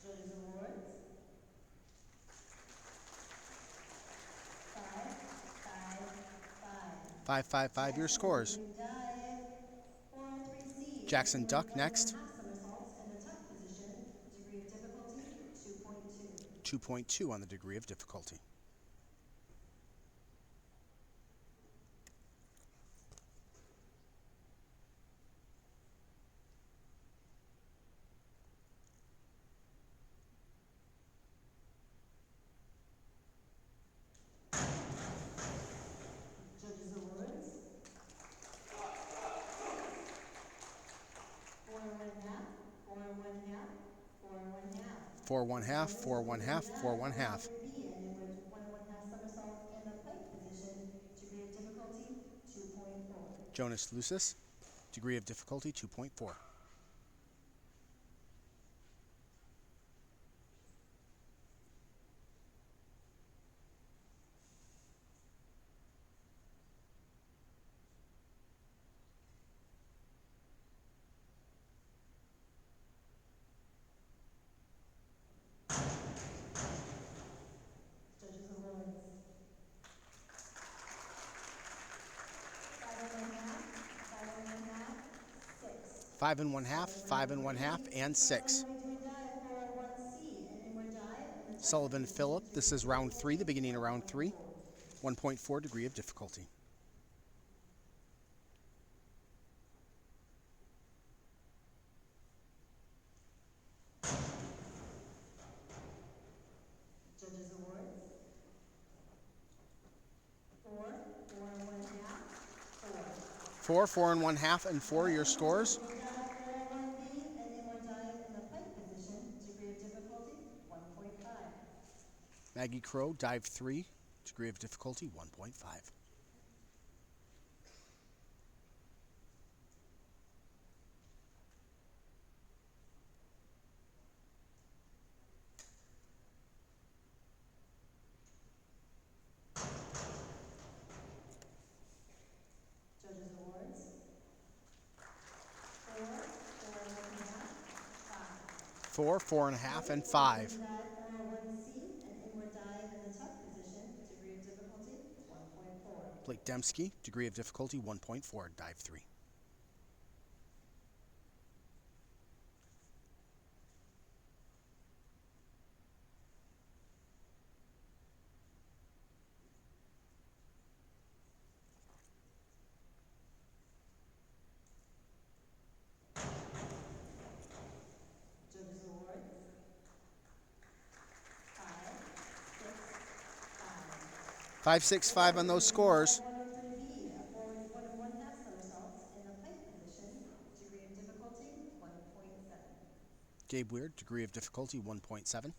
Judges awards. 5, 5, 5. 5, 5, 5 your scores. Doing dive 403C. Jackson Duck next. Half somersaults in the tuck position, degree of difficulty, 2.2. 2.2 on the degree of difficulty. Judges' awards. 4 1/2, 4 1/2, 4 1/2. 4 1/2, 4 1/2, 4 1/2. B, and in which 1 1/2 somersault in the plank position, degree of difficulty 2.4. Jonas Lucis, degree of difficulty 2.4. Judges' awards. 5 1/2, 5 1/2, 6. 5 1/2, 5 1/2, and 6. Doing dive for 1C, an inward dive in the tuck Sullivan position, Phillip, this is round degree 3, the beginning of difficulty round 3. 1.4 degree of difficulty. Judges' awards. 4 1/2, 4. 4 1/2, and 4 your scores. Dive for 1B, an inward dive in the plank position, degree of difficulty 1.5. Maggie Crow, dive 3, degree of difficulty 1.5. Judges' awards. 4 1/2, 5. 4 1/2, and 5. Dive for 1C, an inward dive in the tuck position, degree of difficulty 1.4. Blake Dembski, degree of difficulty 1.4, dive 3. Judges' awards. 5 6 5 on those scores. 103B, a forward 1 1/2 somersault in the plank position, degree of difficulty 1.7. Gabe Weird, degree of difficulty 1.7.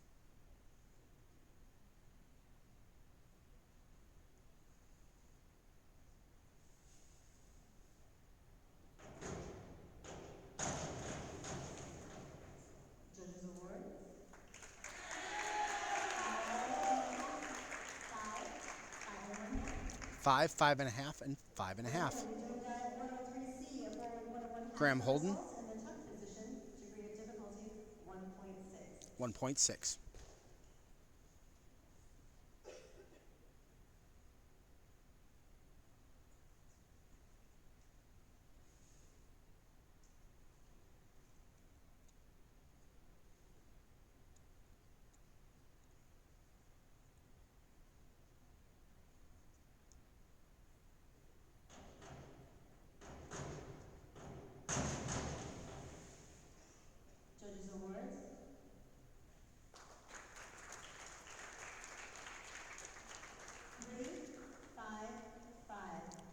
Judges' awards. 5 5 1/2, and 5 1/2. Doing dive 103C, a forward 1 1/2 Graham Holden, somersault in the tuck position, degree of difficulty 1.6. 1.6. Judges' awards.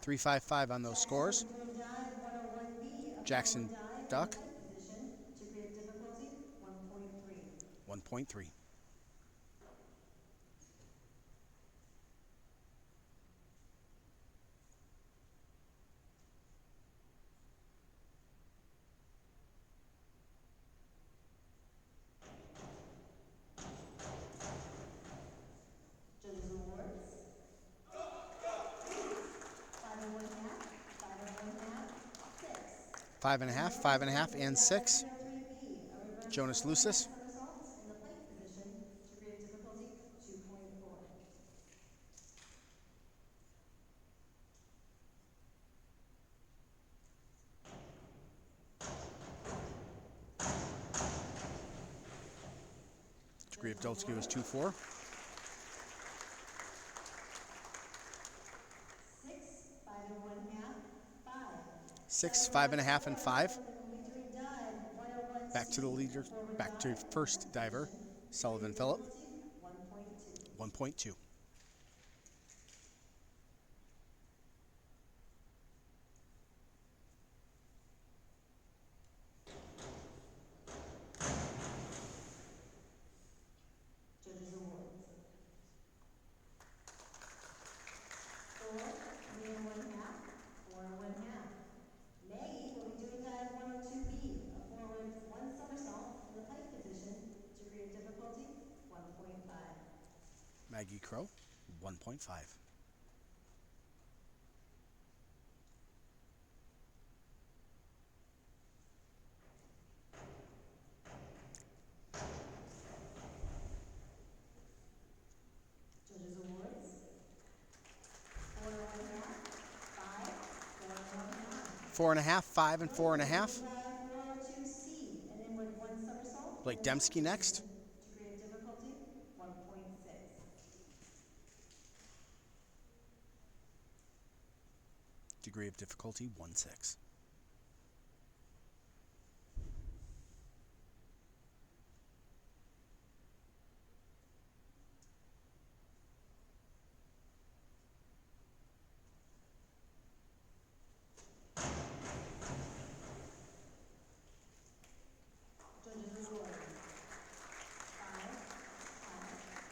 3 5 5. 3 5 5 on those scores. Doing dive 101B, a Jackson forward dive in Duck, the plank position, degree of difficulty 1.3. 1.3. Judges' awards. 5 1/2, 5 1/2, 6. 5 1/2, 5 1/2, and 6. 3B, a reverse Jonas Lucis, somersault in the plank position, degree of difficulty 2.4. Degree of difficulty was 2-4. 6, 5 and 1/2, 5. 6, 5.5, and 5. Sullivan will be doing dive 101C. Back to the leader, a forward back to dive, first punt diver, position. Sullivan Degree Phillip, difficulty, 1.2. 1.2. Judges awards. 4, 3 and 1/2, 4 and 1/2. Maggie will be doing dive 102B, a forward 1 somersault in the pike position. Degree of difficulty, 1.5. Maggie Crow, 1.5. Judges awards. 4 and 1/2, 5, 4 and 1/2. 4.5, 5, and 4.5. Dive 402C, an inward 1 somersault. Blake in the pike Dembski next. position. Degree of difficulty, 1.6. Degree of difficulty, 1.6. Judges awards. 5, 5, 5.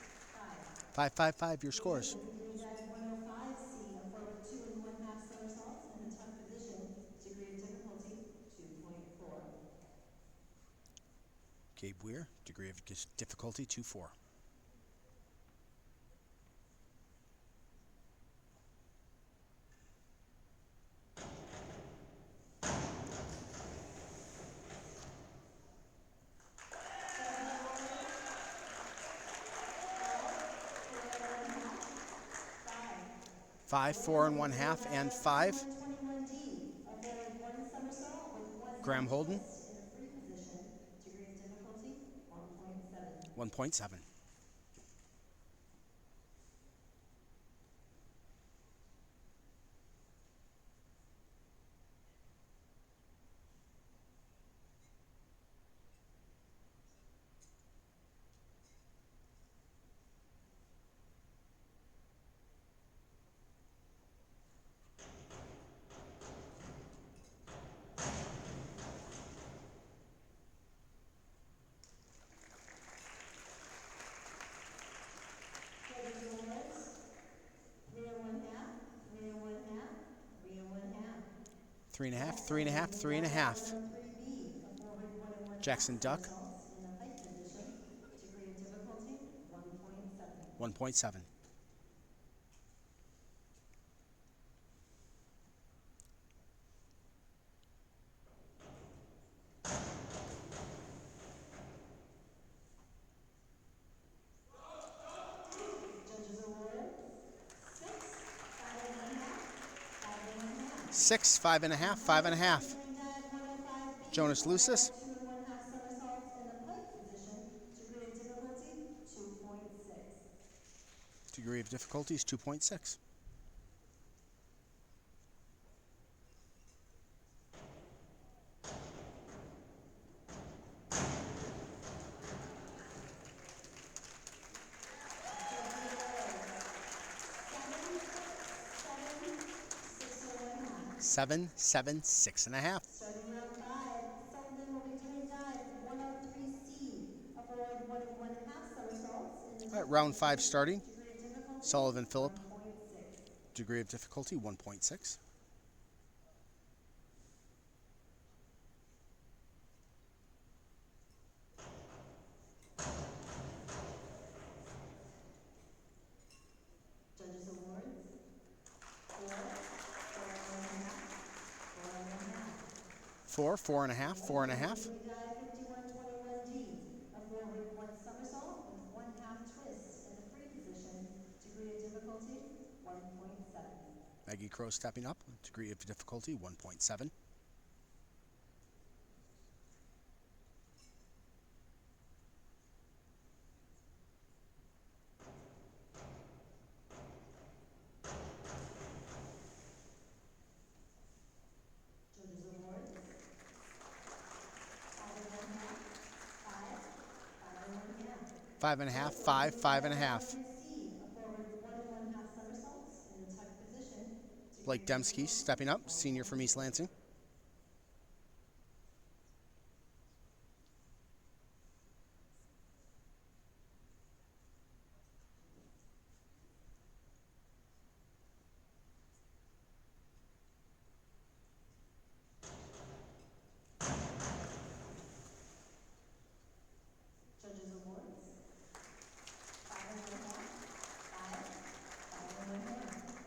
5.55, your scores. Will be doing dive 105C, a forward 2 and 1/2 somersaults in the tuck position. Degree of difficulty, 2.4. Gabe Weir, degree of difficulty, 2.4. Five, 4 and 1/2, and 5. 121D, a forward 1 somersault with 1 Graham half Holden, twist in the free position. Degree of difficulty, 1.7. 1.7. Judges awards. 3 and 1/2, 3 and 1/2, 3 and 1/2. 3.5, 3.5, 3.5. 103B, a forward 1 and 1/2 Jackson Duck, somersaults in the pike position. Degree of difficulty, 1.7. 1.7. Judges awards. 6, 5 and 1/2, 5 and 1/2. 6, 5.5, 5.5. Doing dive 105B, Jonas Lucis, 2 and 1/2 somersaults in the pike position. Degree of difficulty, 2.6. degree of difficulty is 2.6. Seven, 7, 6.5. Starting round 5, Sullivan will be doing dive 103C, a forward 1 and 1/2 somersaults in the All right, round 5 starting. degree of difficulty, Sullivan Phillip, 1.6. degree of difficulty, 1.6. Judges awards. 4, 4 and 1/2, 4 and 1/2. 4, 4.5, 4.5. Doing dive 5121D, a forward 1 somersault with 1/2 twist in the free position. Degree of difficulty, 1.7. Maggie Crow stepping up, degree of difficulty, 1.7. 5.5, 5, 5.5. C, a forward 1 1/2 somersaults in the tuck position to Blake create Dembski difficulty. stepping up, senior from East Lansing. Judges awards.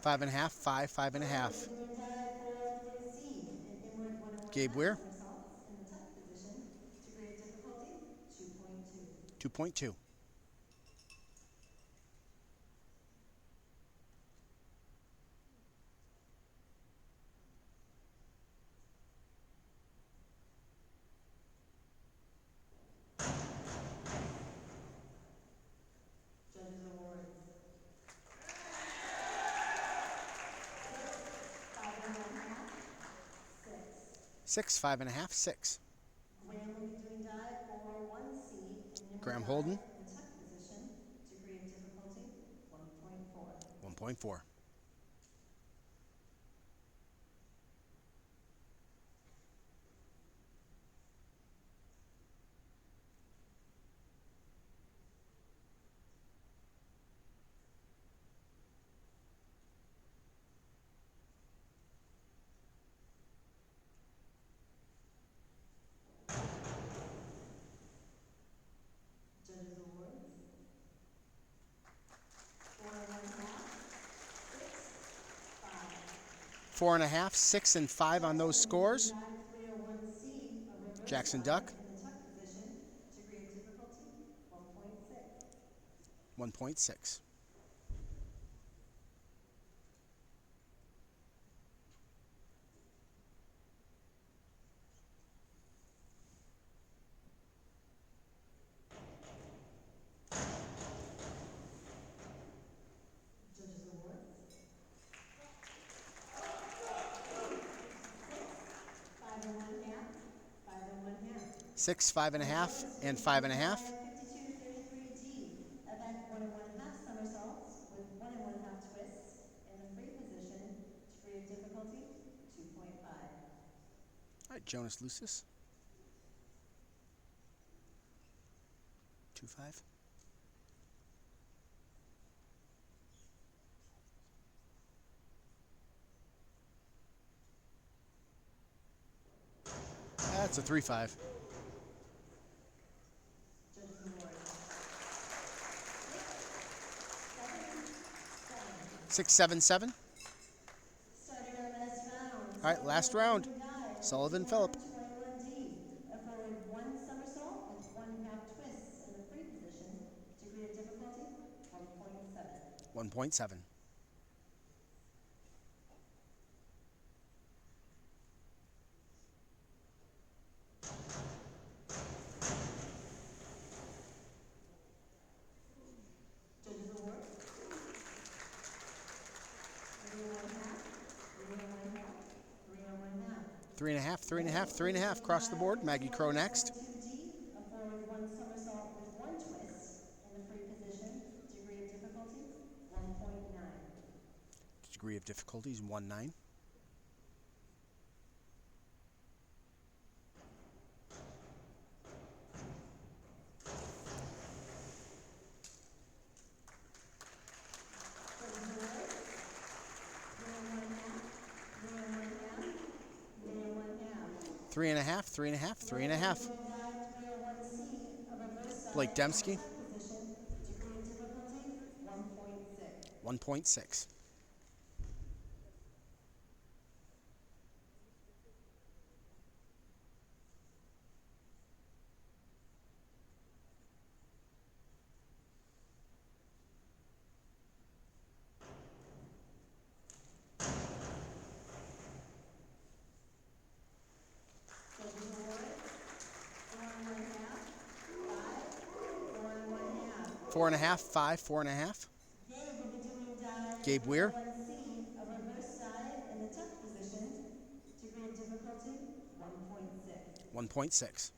5 1/2, 5, 5 1/2. 5.5, 5, 5.5. Doing dive for Blake C, an inward 1 Gabe 1/2 Weir, somersaults in the tuck position to create difficulty. 2.2. 2.2. Judges awards. 5 1/2, 6. 6, 5.5, 6. Graham will be doing dive for 1C, an inward Graham dive Holden, in the tuck position to create difficulty. 1.4. 1.4. Judges awards. 4 1/2, 6, 5. 4.5, 6, and 5 on those scores. Dive 301C, a reverse Jackson dive Duck, in the tuck position to create difficulty. 1.6. 1.6. Judges awards. 5 1/2, 5 1/2. 6, 5.5, and 5.5. 5233D, event 1 1/2 somersaults with 1 1/2 twists in the free position to create difficulty. 2.5. All right, Jonas Lucis. 2.5. That's a 3.5. Judges awards. 6, 7, 7. Starting our last round. All right, last round. Sullivan Phillip. 21D, a forward 1 somersault with 1/2 twists in the free position to create difficulty. 1.7. 1.7. Judges awards. 3 1/2, 3 1/2, 3 1/2. 3.5, 3.5, 3.5 across the board. Maggie Crow next. 2D, a forward 1 somersault with 1 twist in the free position to create difficulty. 1.9. Degree of difficulty is 1.9. Three and a half, 3.5, 3.5. Blake Dembski. 1.6. Four and a half, 5, 4.5. Gabe Weir. 1C, a reverse dive in the tuck position to create difficulty. 1.6. 1.6.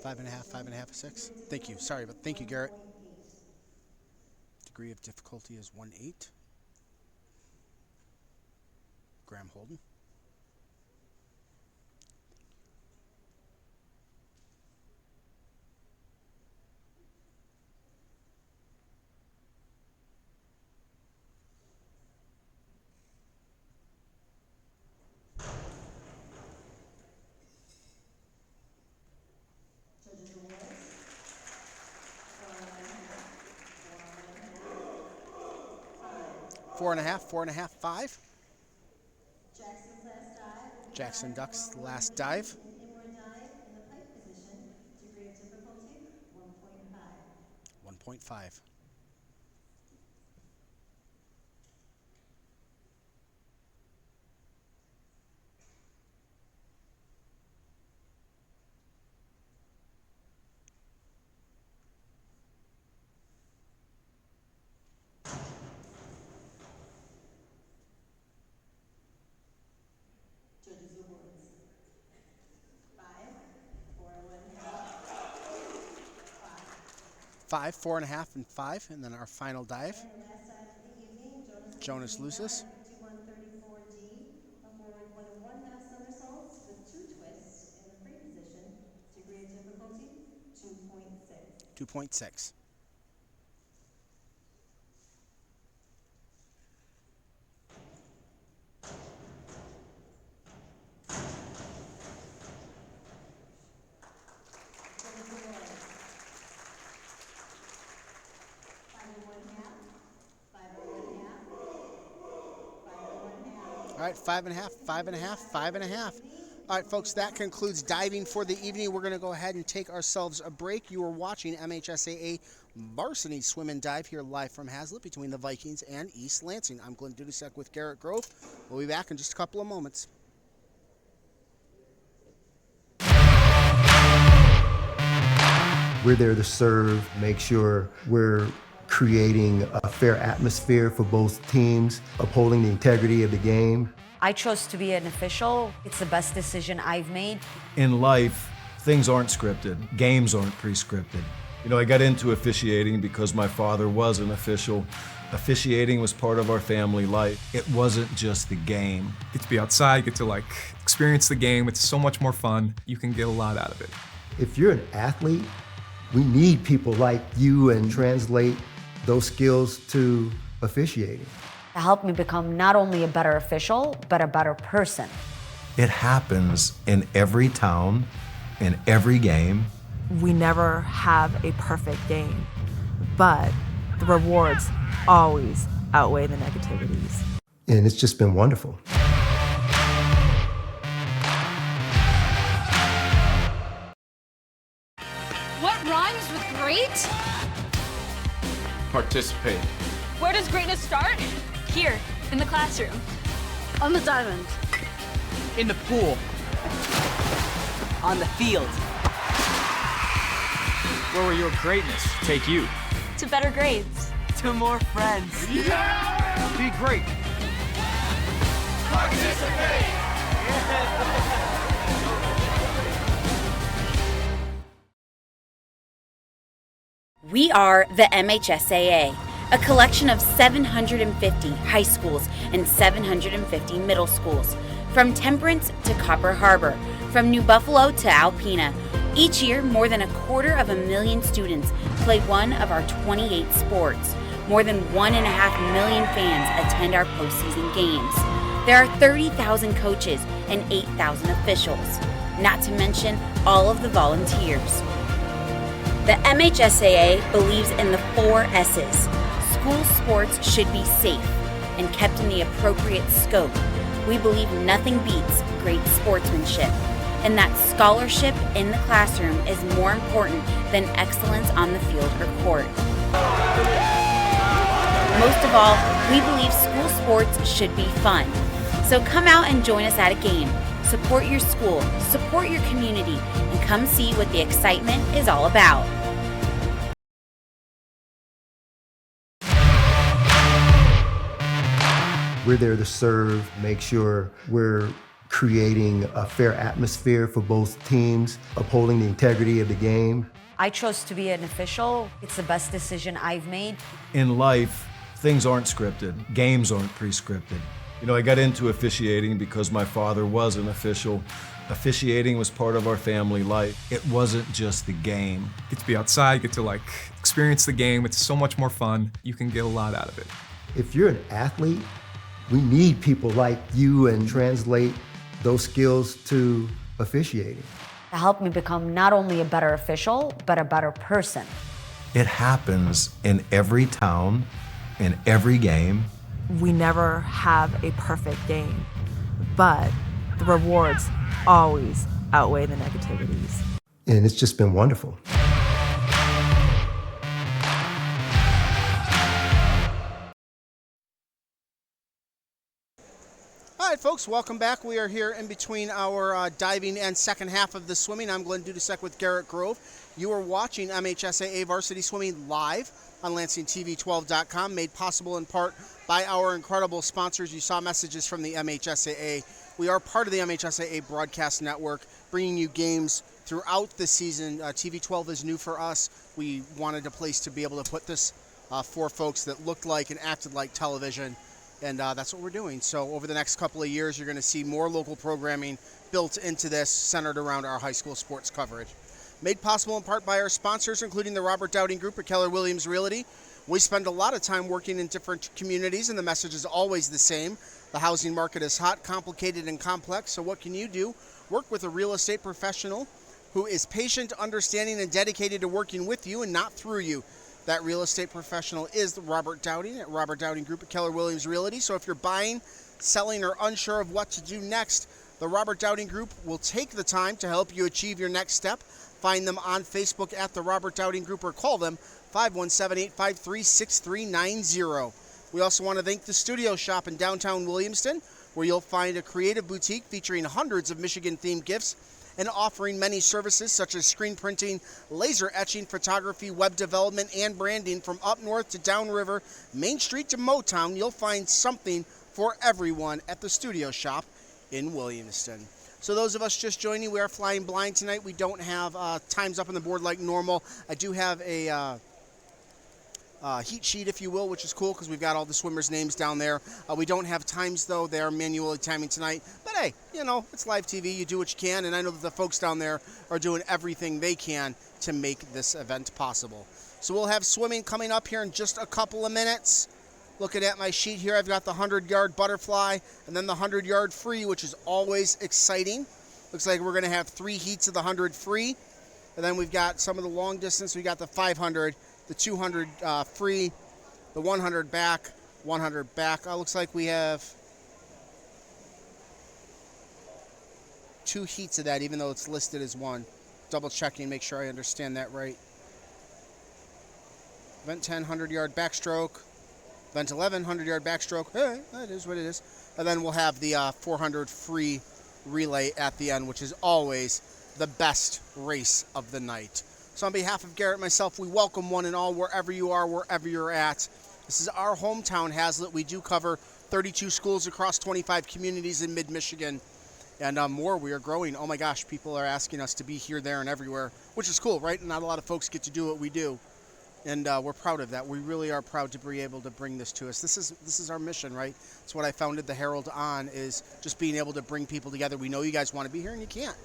5.5, 6. Thank you. Sorry, but thank you, Garrett. Degree of difficulty is 1-8. Graham Holden. Four and a half, 5. Jackson Duck's last dive. Inward dive in the pike position. Degree of difficulty, 1.5. 1.5. Judges awards. 5, 4, 1.5, 5. 5, 4.5, and 5. And then our final dive. And the last dive of the evening, Jonas Lucis. 5134D. A forward 1 somersaults with 2 twists in the free position. Degree of difficulty, 2.6. 2.6. All right, 5.5, 5.5, 5.5. All right, folks, that concludes diving for the evening. We're going to go ahead and take ourselves a break. You are watching MHSAA Varsity Swim and Dive here live from Haslett between the Vikings and East Lansing. I'm Glenn Dudasek with Garrett Grove. We'll be back in just a couple of moments. We're there to serve, make sure we're creating a fair atmosphere for both teams, upholding the integrity of the game. I chose to be an official. It's the best decision I've made. In life, things aren't scripted. Games aren't pre-scripted. You know, I got into officiating because my father was an official. Officiating was part of our family life. It wasn't just the game. Get to be outside, get to experience the game. It's so much more fun. You can get a lot out of it. If you're an athlete, we need people like you and translate those skills to officiating. To help me become not only a better official, but a better person. It happens in every town, in every game. We never have a perfect game, but the rewards always outweigh the negativities. And it's just been wonderful. What rhymes with great? Participate. Where does greatness start? Here, in the classroom. On the diamond. In the pool. On the field. Where will your greatness take you? To better grades. To more friends. Be great. Participate! We are the MHSAA, a collection of 750 high schools and 750 middle schools, from Temperance to Copper Harbor, from New Buffalo to Alpena. Each year, more than 250,000 students play one of our 28 sports. More than 1.5 million fans attend our postseason games. There are 30,000 coaches and 8,000 officials, not to mention all of the volunteers. The MHSAA believes in the 4 S's. School sports should be safe and kept in the appropriate scope. We believe nothing beats great sportsmanship, and that scholarship in the classroom is more important than excellence on the field or court. Most of all, we believe school sports should be fun. So come out and join us at a game. Support your school, support your community, and come see what the excitement is all about. We're there to serve, make sure we're creating a fair atmosphere for both teams, upholding the integrity of the game. I chose to be an official. It's the best decision I've made. In life, things aren't scripted. Games aren't pre-scripted. You know, I got into officiating because my father was an official. Officiating was part of our family life. It wasn't just the game. Get to be outside, get to like experience the game. It's so much more fun. You can get a lot out of it. If you're an athlete, we need people like you and translate those skills to officiating. To help me become not only a better official, but a better person. It happens in every town, in every game. We never have a perfect game, but the rewards always outweigh the negativities. And it's just been wonderful. All right, folks, welcome back. We are here in between our diving and second half of the swimming. I'm Glenn Dudasek with Garrett Grove. You are watching MHSAA Varsity Swimming live on LansingTV12.com, made possible in part by our incredible sponsors. You saw messages from the MHSAA. We are part of the MHSAA Broadcast Network, bringing you games throughout the season. TV12 is new for us. We wanted a place to be able to put this for folks that looked like and acted like television. And that's what we're doing. So over the next couple of years, you're going to see more local programming built into this, centered around our high school sports coverage. Made possible in part by our sponsors, including the Robert Dowding Group at Keller Williams Realty. We spend a lot of time working in different communities, and the message is always the same. The housing market is hot, complicated, and complex. So what can you do? Work with a real estate professional who is patient, understanding, and dedicated to working with you and not through you. That real estate professional is the Robert Dowding at Robert Dowding Group at Keller Williams Realty. So if you're buying, selling, or unsure of what to do next, the Robert Dowding Group will take the time to help you achieve your next step. Find them on Facebook at the Robert Dowding Group or call them 517-853-6390. We also want to thank the Studio Shop in downtown Williamston, where you'll find a creative boutique featuring hundreds of Michigan-themed gifts and offering many services such as screen printing, laser etching, photography, web development, and branding. From up north to downriver, Main Street to Motown, you'll find something for everyone at the Studio Shop in Williamston. So those of us just joining, we are flying blind tonight. We don't have times up on the board like normal. I do have a heat sheet, if you will, which is cool because we've got all the swimmers' names down there. We don't have times, though. They are manually timing tonight. But, hey, you know, it's live TV. You do what you can, and I know that the folks down there are doing everything they can to make this event possible. So we'll have swimming coming up here in just a couple of minutes. Looking at my sheet here, I've got the 100-yard butterfly and then the 100-yard free, which is always exciting. Looks like we're going to have 3 heats of the 100 free. And then we've got some of the long distance. We got the 500, the 200 free, the 100 back, 100 back. Looks like we have 2 heats of that, even though it's listed as 1. Double checking, make sure I understand that right. Event 10, 100-yard backstroke. Event 11, 100-yard backstroke. Hey, that is what it is. And then we'll have the 400 free relay at the end, which is always the best race of the night. So on behalf of Garrett and myself, we welcome one and all wherever you are, wherever you're at. This is our hometown, Haslett. We do cover 32 schools across 25 communities in mid-Michigan. And more, we are growing. Oh my gosh, people are asking us to be here, there, and everywhere, which is cool, right? Not a lot of folks get to do what we do. And we're proud of that. We really are proud to be able to bring this to us. This is our mission, right? It's what I founded the Herald on, is just being able to bring people together. We know you guys want to be here, and you can't.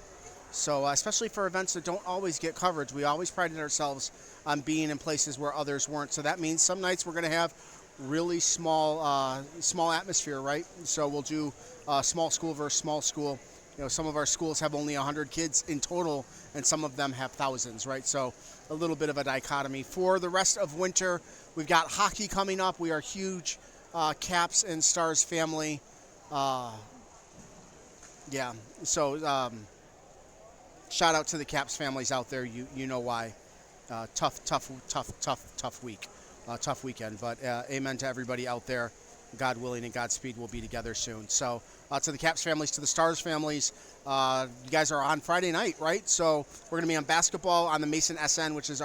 So especially for events that don't always get coverage, we always prided ourselves on being in places where others weren't. So that means some nights we're going to have really small atmosphere, right? So we'll do small school versus small school. You know, some of our schools have only 100 kids in total, and some of them have thousands, right? So a little bit of a dichotomy. For the rest of winter, we've got hockey coming up. We are huge Caps and Stars family. So shout out to the Caps families out there. You know why. Tough week. Tough weekend. But amen to everybody out there. God willing and Godspeed, we'll be together soon. So to the Caps families, to the Stars families, you guys are on Friday night, right? So we're going to be on basketball on the Mason SN, which is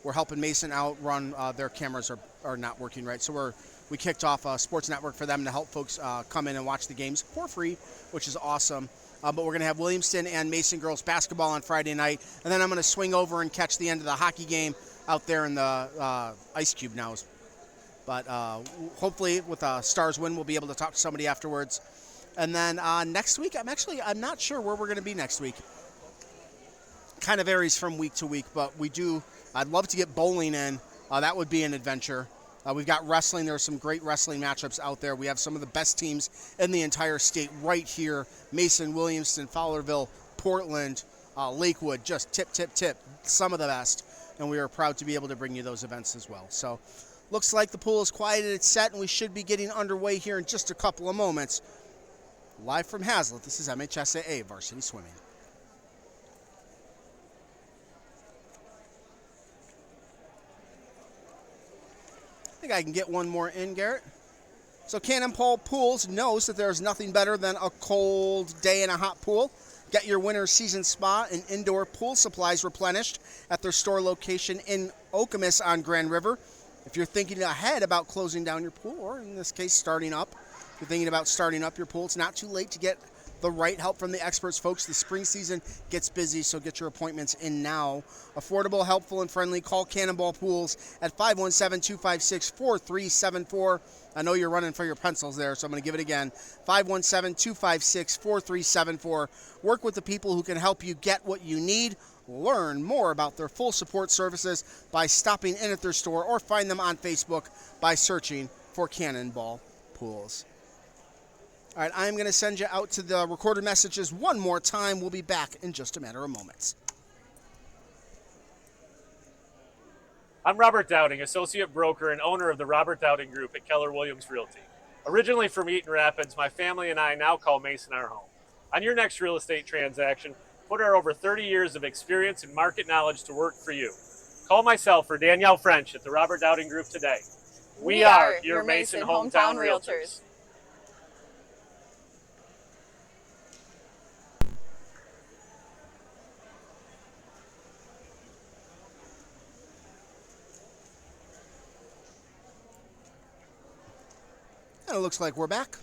we're helping Mason out run. Their cameras are not working right. So we're we kicked off a sports network for them to help folks come in and watch the games for free, which is awesome. But we're going to have Williamston and Mason girls basketball on Friday night, and then I'm going to swing over and catch the end of the hockey game out there in the Ice Cube now. But hopefully with a Stars win, we'll be able to talk to somebody afterwards. And then next week, I'm not sure where we're going to be next week. Kind of varies from week to week, but I'd love to get bowling in. That would be an adventure. We've got wrestling. There are some great wrestling matchups out there. We have some of the best teams in the entire state right here. Mason, Williamston, Fowlerville, Portland, Lakewood, just tip. Some of the best. And we are proud to be able to bring you those events as well. So looks like the pool is quieted, it's set, and we should be getting underway here in just a couple of moments. Live from Haslett, this is MHSAA Varsity Swimming. I think I can get one more in, Garrett. So Cannonball Pools knows that there's nothing better than a cold day in a hot pool. Get your winter season spa and indoor pool supplies replenished at their store location in Okemos on Grand River. If you're thinking ahead about closing down your pool, or in this case, starting up, if you're thinking about starting up your pool, it's not too late to get the right help from the experts, folks. The spring season gets busy, so get your appointments in now. Affordable, helpful, and friendly. Call Cannonball Pools at 517-256-4374. I know you're running for your pencils there, so I'm going to give it again. 517-256-4374. Work with the people who can help you get what you need. Learn more about their full support services by stopping in at their store, or find them on Facebook by searching for Cannonball Pools. All right, I'm going to send you out to the recorded messages one more time. We'll be back in just a matter of moments. I'm Robert Dowding, associate broker and owner of the Robert Dowding Group at Keller Williams Realty. Originally from Eaton Rapids, my family and I now call Mason our home. On your next real estate transaction, put our over 30 years of experience and market knowledge to work for you. Call myself or Danielle French at the Robert Dowding Group today. We are your Mason hometown realtors. And it looks like we're back.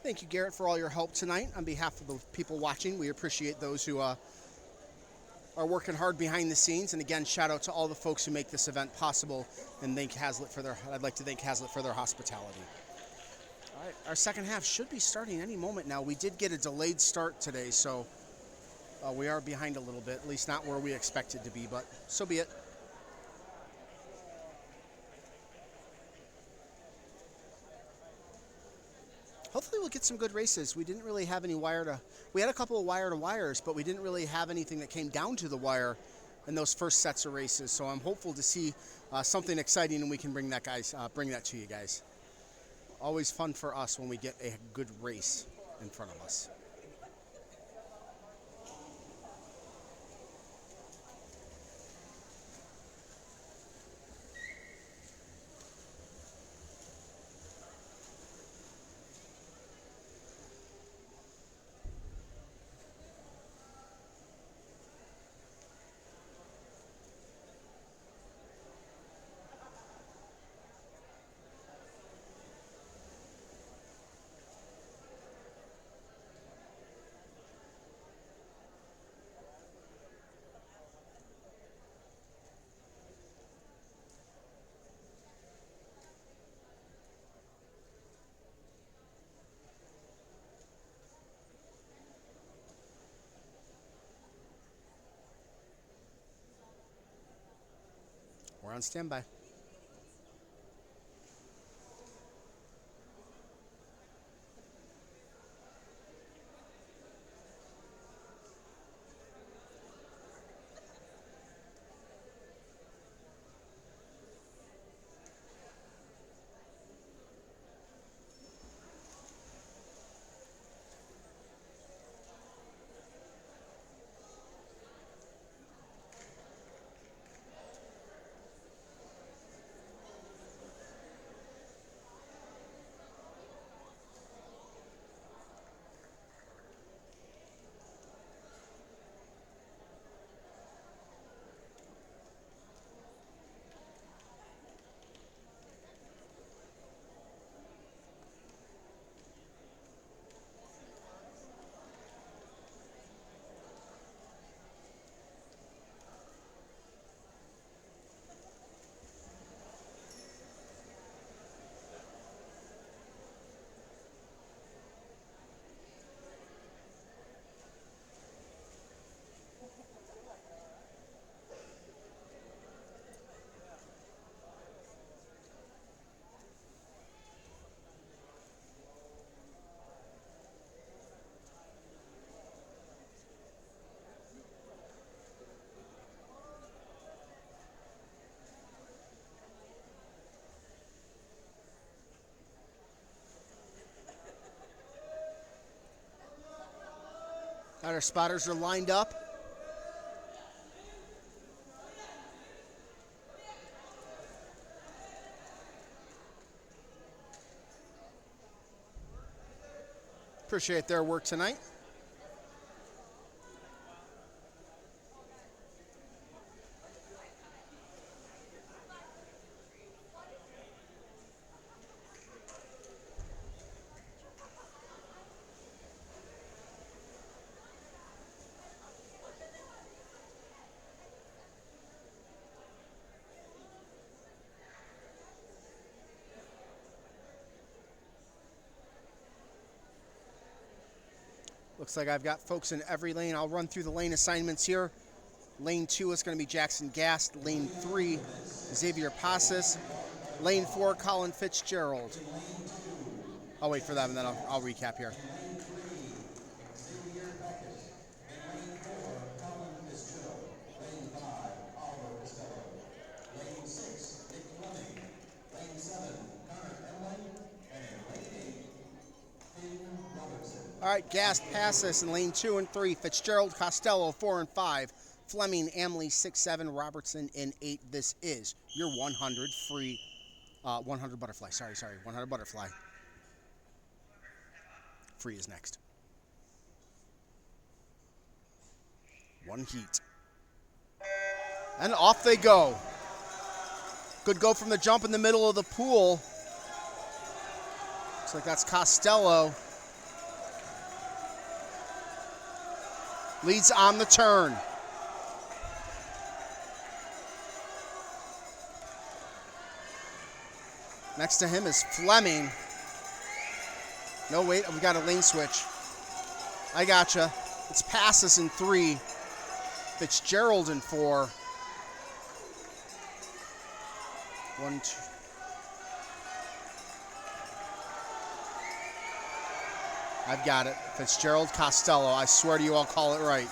Thank you, Garrett, for all your help tonight. On behalf of the people watching, we appreciate those who are working hard behind the scenes. And again, shout out to all the folks who make this event possible, and I'd like to thank Haslett for their hospitality. All right, our second half should be starting any moment now. We did get a delayed start today, so we are behind a little bit, at least not where we expected to be, but so be it. Hopefully we'll get some good races. We didn't really have any we had a couple of wire-to-wires, but we didn't really have anything that came down to the wire in those first sets of races. So I'm hopeful to see something exciting, and we can bring that to you guys. Always fun for us when we get a good race in front of us. on standby. Our spotters are lined up. Appreciate their work tonight. Looks like I've got folks in every lane. I'll run through the lane assignments here. Lane 2 is going to be Jackson Gast. Lane 3, Xavier Passes. Lane 4, Colin Fitzgerald. I'll wait for them and then I'll recap here. All right, Gast, Passes in lane 2 and 3. Fitzgerald, Costello, 4 and 5. Fleming, Amley, 6, 7. Robertson in 8. This is your 100 free, 100 butterfly. Sorry, 100 butterfly. Free is next. One heat. And off they go. Good go from the jump in the middle of the pool. Looks like that's Costello. Leads on the turn. Next to him is Fleming. No, wait, we got a lane switch. I gotcha. It's Passes in 3. Fitzgerald in 4. 1, 2. I've got it. Fitzgerald, Costello. I swear to you, I'll call it right.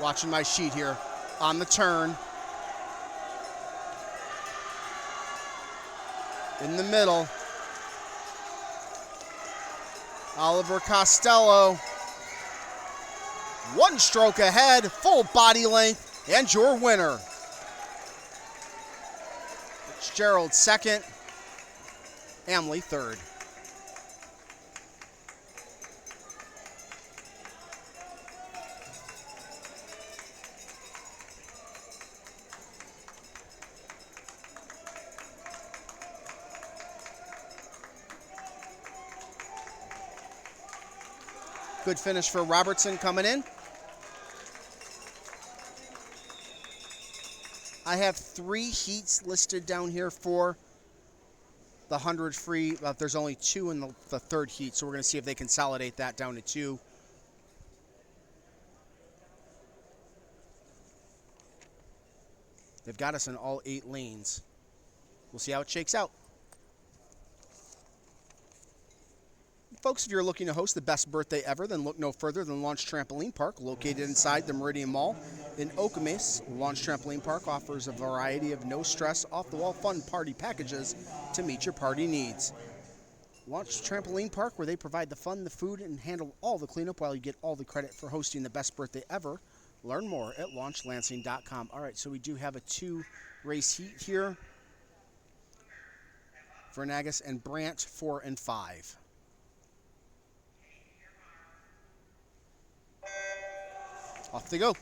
Watching my sheet here. On the turn. In the middle. Oliver Costello. One stroke ahead. Full body length. And your winner. Fitzgerald second. Amley third. Good finish for Robertson coming in. I have 3 heats listed down here for the 100 free. There's only 2 in the third heat, so we're going to see if they consolidate that down to 2. They've got us in all 8 lanes. We'll see how it shakes out. Folks, if you're looking to host the best birthday ever, then look no further than Launch Trampoline Park, located inside the Meridian Mall in Okemos. Launch Trampoline Park offers a variety of no-stress, off-the-wall fun party packages to meet your party needs. Launch Trampoline Park, where they provide the fun, the food, and handle all the cleanup while you get all the credit for hosting the best birthday ever. Learn more at launchlansing.com. All right, so we do have a 2-race heat here. Vernagus and Brandt, 4 and 5. Off they go.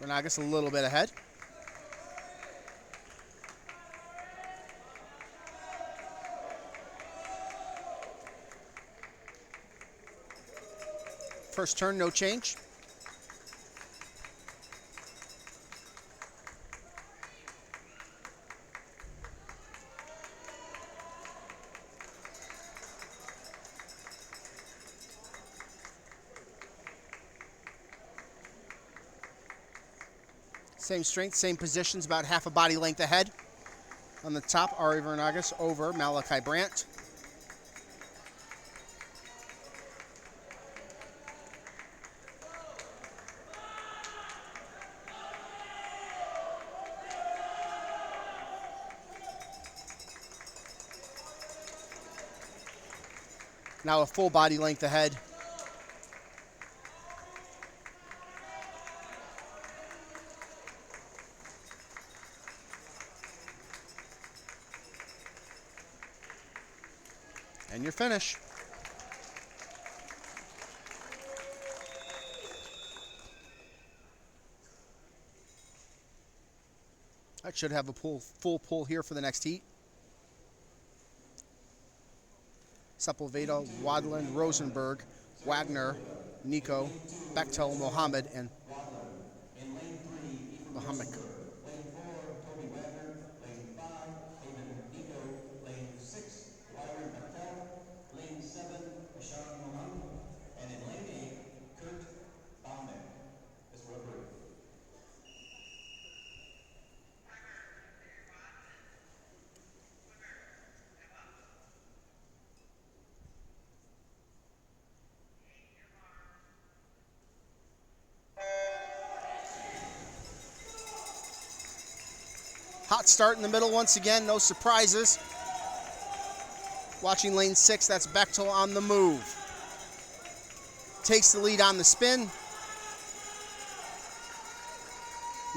Vernagus a little bit ahead. First turn, no change. Same strength, same positions, about half a body length ahead. On the top, Ari Vernagus over Malachi Brandt. Now a full body length ahead. And your finish. That should have a full pull here for the next heat. Sepulveda, Wadland, Rosenberg, Wagner, Nico, Bechtel, Mohammed, and Mohammed. Hot start in the middle once again, no surprises. Watching lane 6, that's Bechtel on the move. Takes the lead on the spin.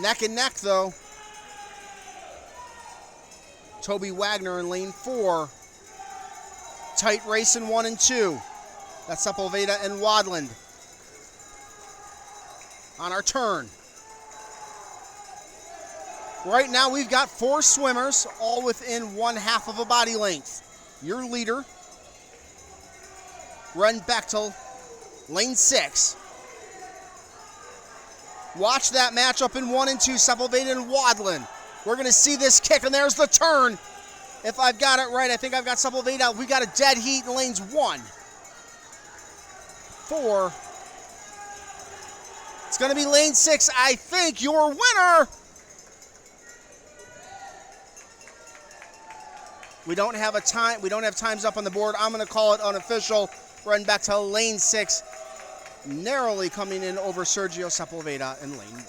Neck and neck though. Toby Wagner in lane 4. Tight race in 1 and 2. That's Sepulveda and Wadland. On our turn. Right now we've got 4 swimmers, all within 1/2 of a body length. Your leader, Ren Bechtel, lane 6. Watch that matchup in 1 and 2, Sepulveda and Wadland. We're going to see this kick, and there's the turn. If I've got it right, I think I've got Sepulveda. We got a dead heat in lanes 1, 4. It's going to be lane 6. I think your winner. We don't have a time. We don't have times up on the board. I'm going to call it unofficial. Run back to lane 6, narrowly coming in over Sergio Sepulveda in lane 1.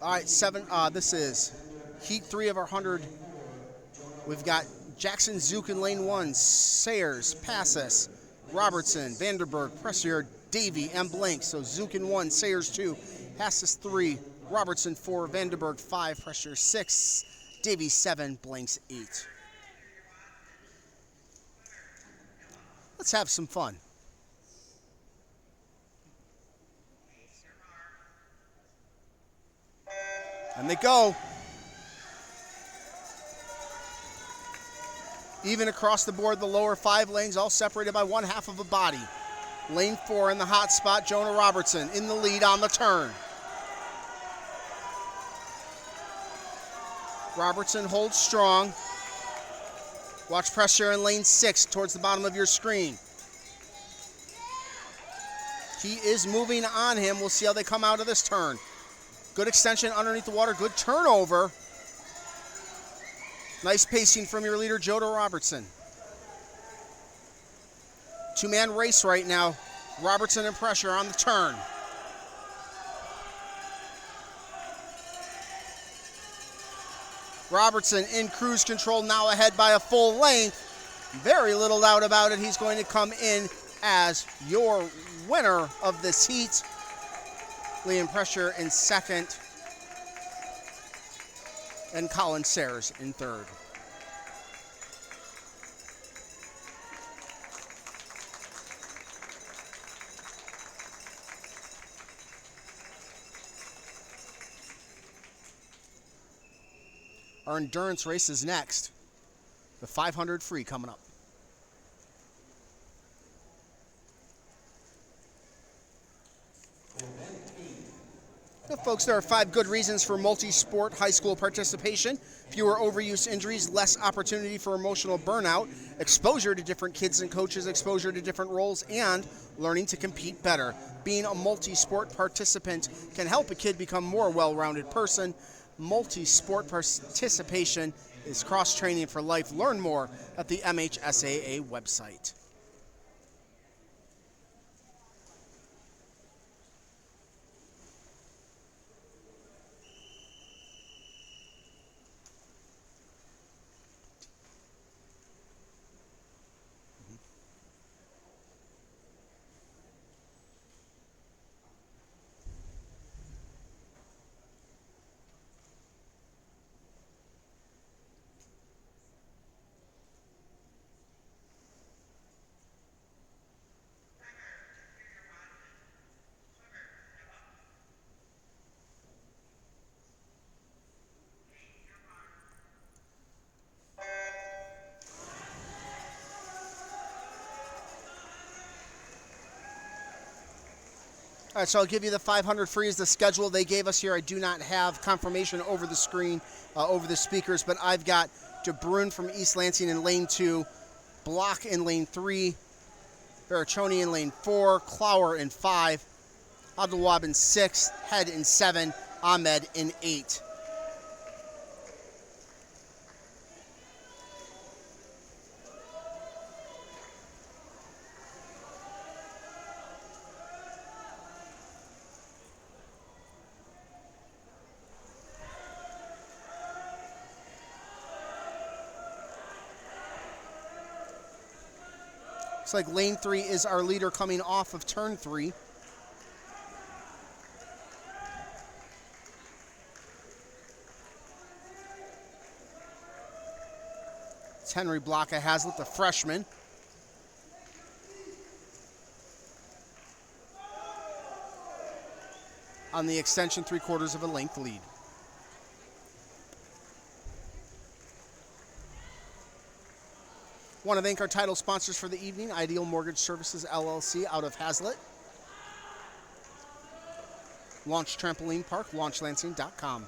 All right, 7. This is heat 3 of our 100. We've got Jackson Zook in lane 1, Sayers, Passes, Robertson, Vanderberg, Pressier, Davey, and Blank. So Zook in 1, Sayers 2, Passes 3, Robertson 4, Vanderberg 5, Pressier 6, Davey 7, Blanks 8. Let's have some fun. And they go. Even across the board, the lower 5 lanes, all separated by 1/2 of a body. Lane 4 in the hot spot, Jonah Robertson in the lead on the turn. Robertson holds strong. Watch pressure in lane 6 towards the bottom of your screen. He is moving on him. We'll see how they come out of this turn. Good extension underneath the water. Good turnover. Nice pacing from your leader, Jonah Robertson. 2-man race right now. Robertson and pressure on the turn. Robertson in cruise control, now ahead by a full length. Very little doubt about it. He's going to come in as your winner of this heat. Liam Pressure in second. And Colin Sayers in third. Our endurance race is next. The 500 free coming up. Now, folks, there are 5 good reasons for multi-sport high school participation. Fewer overuse injuries, less opportunity for emotional burnout, exposure to different kids and coaches, exposure to different roles, and learning to compete better. Being a multi-sport participant can help a kid become a more well-rounded person. Multi-sport participation is cross-training for life. Learn more at the MHSAA website. All right, so I'll give you the 500 free as the schedule they gave us here. I do not have confirmation over the screen, over the speakers, but I've got DeBruyne from East Lansing in lane 2, Block in lane 3, Barachoni in lane 4, Clower in 5, Abdelwab in 6, Head in 7, Ahmed in 8. Looks like lane 3 is our leader coming off of turn 3. It's Henry Block of Haslett, the freshman. On the extension, 3/4 of a length lead. Want to thank our title sponsors for the evening, Ideal Mortgage Services, LLC, out of Haslett. Launch Trampoline Park, launchlansing.com.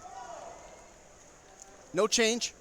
No change.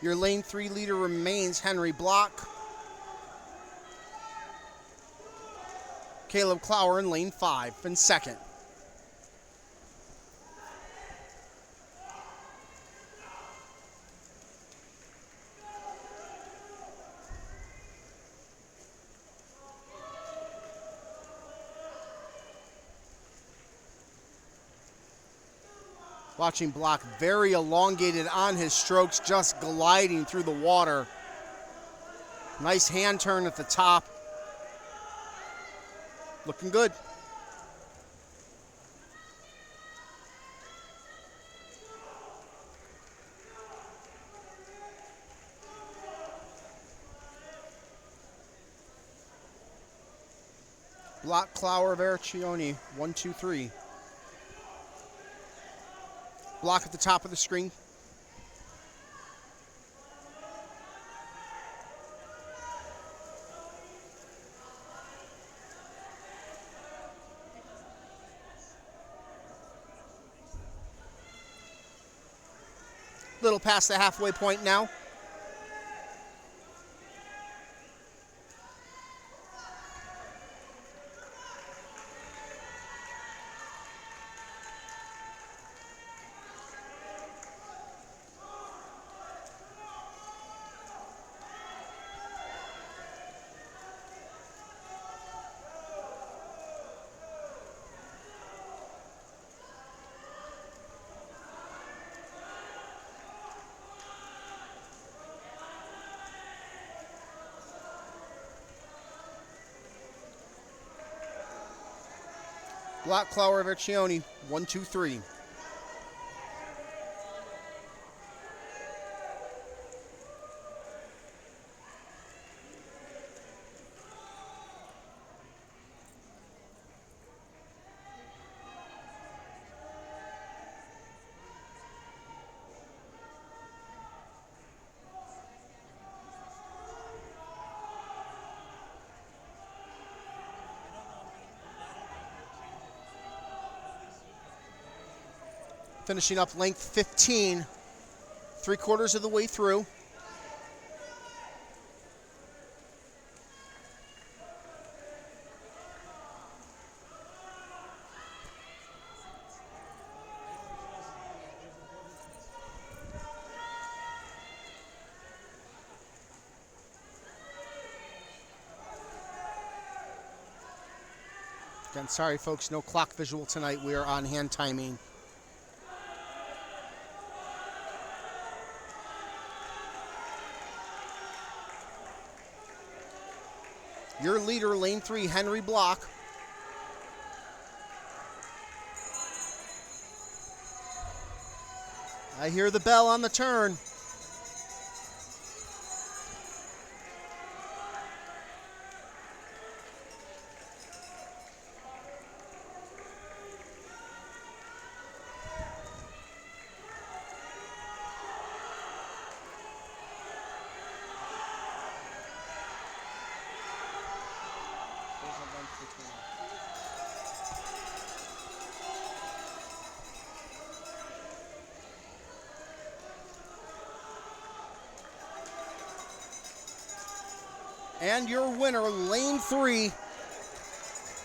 Your lane 3 leader remains Henry Block. Caleb Clower in lane 5 in second. Watching Block very elongated on his strokes, just gliding through the water. Nice hand turn at the top. Looking good. Block, Clower, Vericioni, 1, 2, 3. Block at the top of the screen. Little past the halfway point now. Block, Clower, Vericioni, 1, 2, 3. Finishing up length 15, 3/4 of the way through. Again, sorry folks, no clock visual tonight. We are on hand timing. Your leader, lane 3, Henry Block. I hear the bell on the turn. And your winner, lane 3,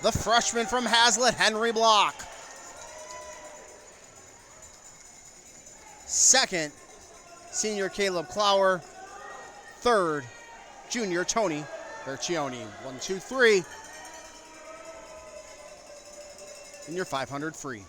the freshman from Haslett, Henry Block. Second, senior Caleb Clower. Third, junior Tony Vericioni. 1, 2, 3. And your 500 free.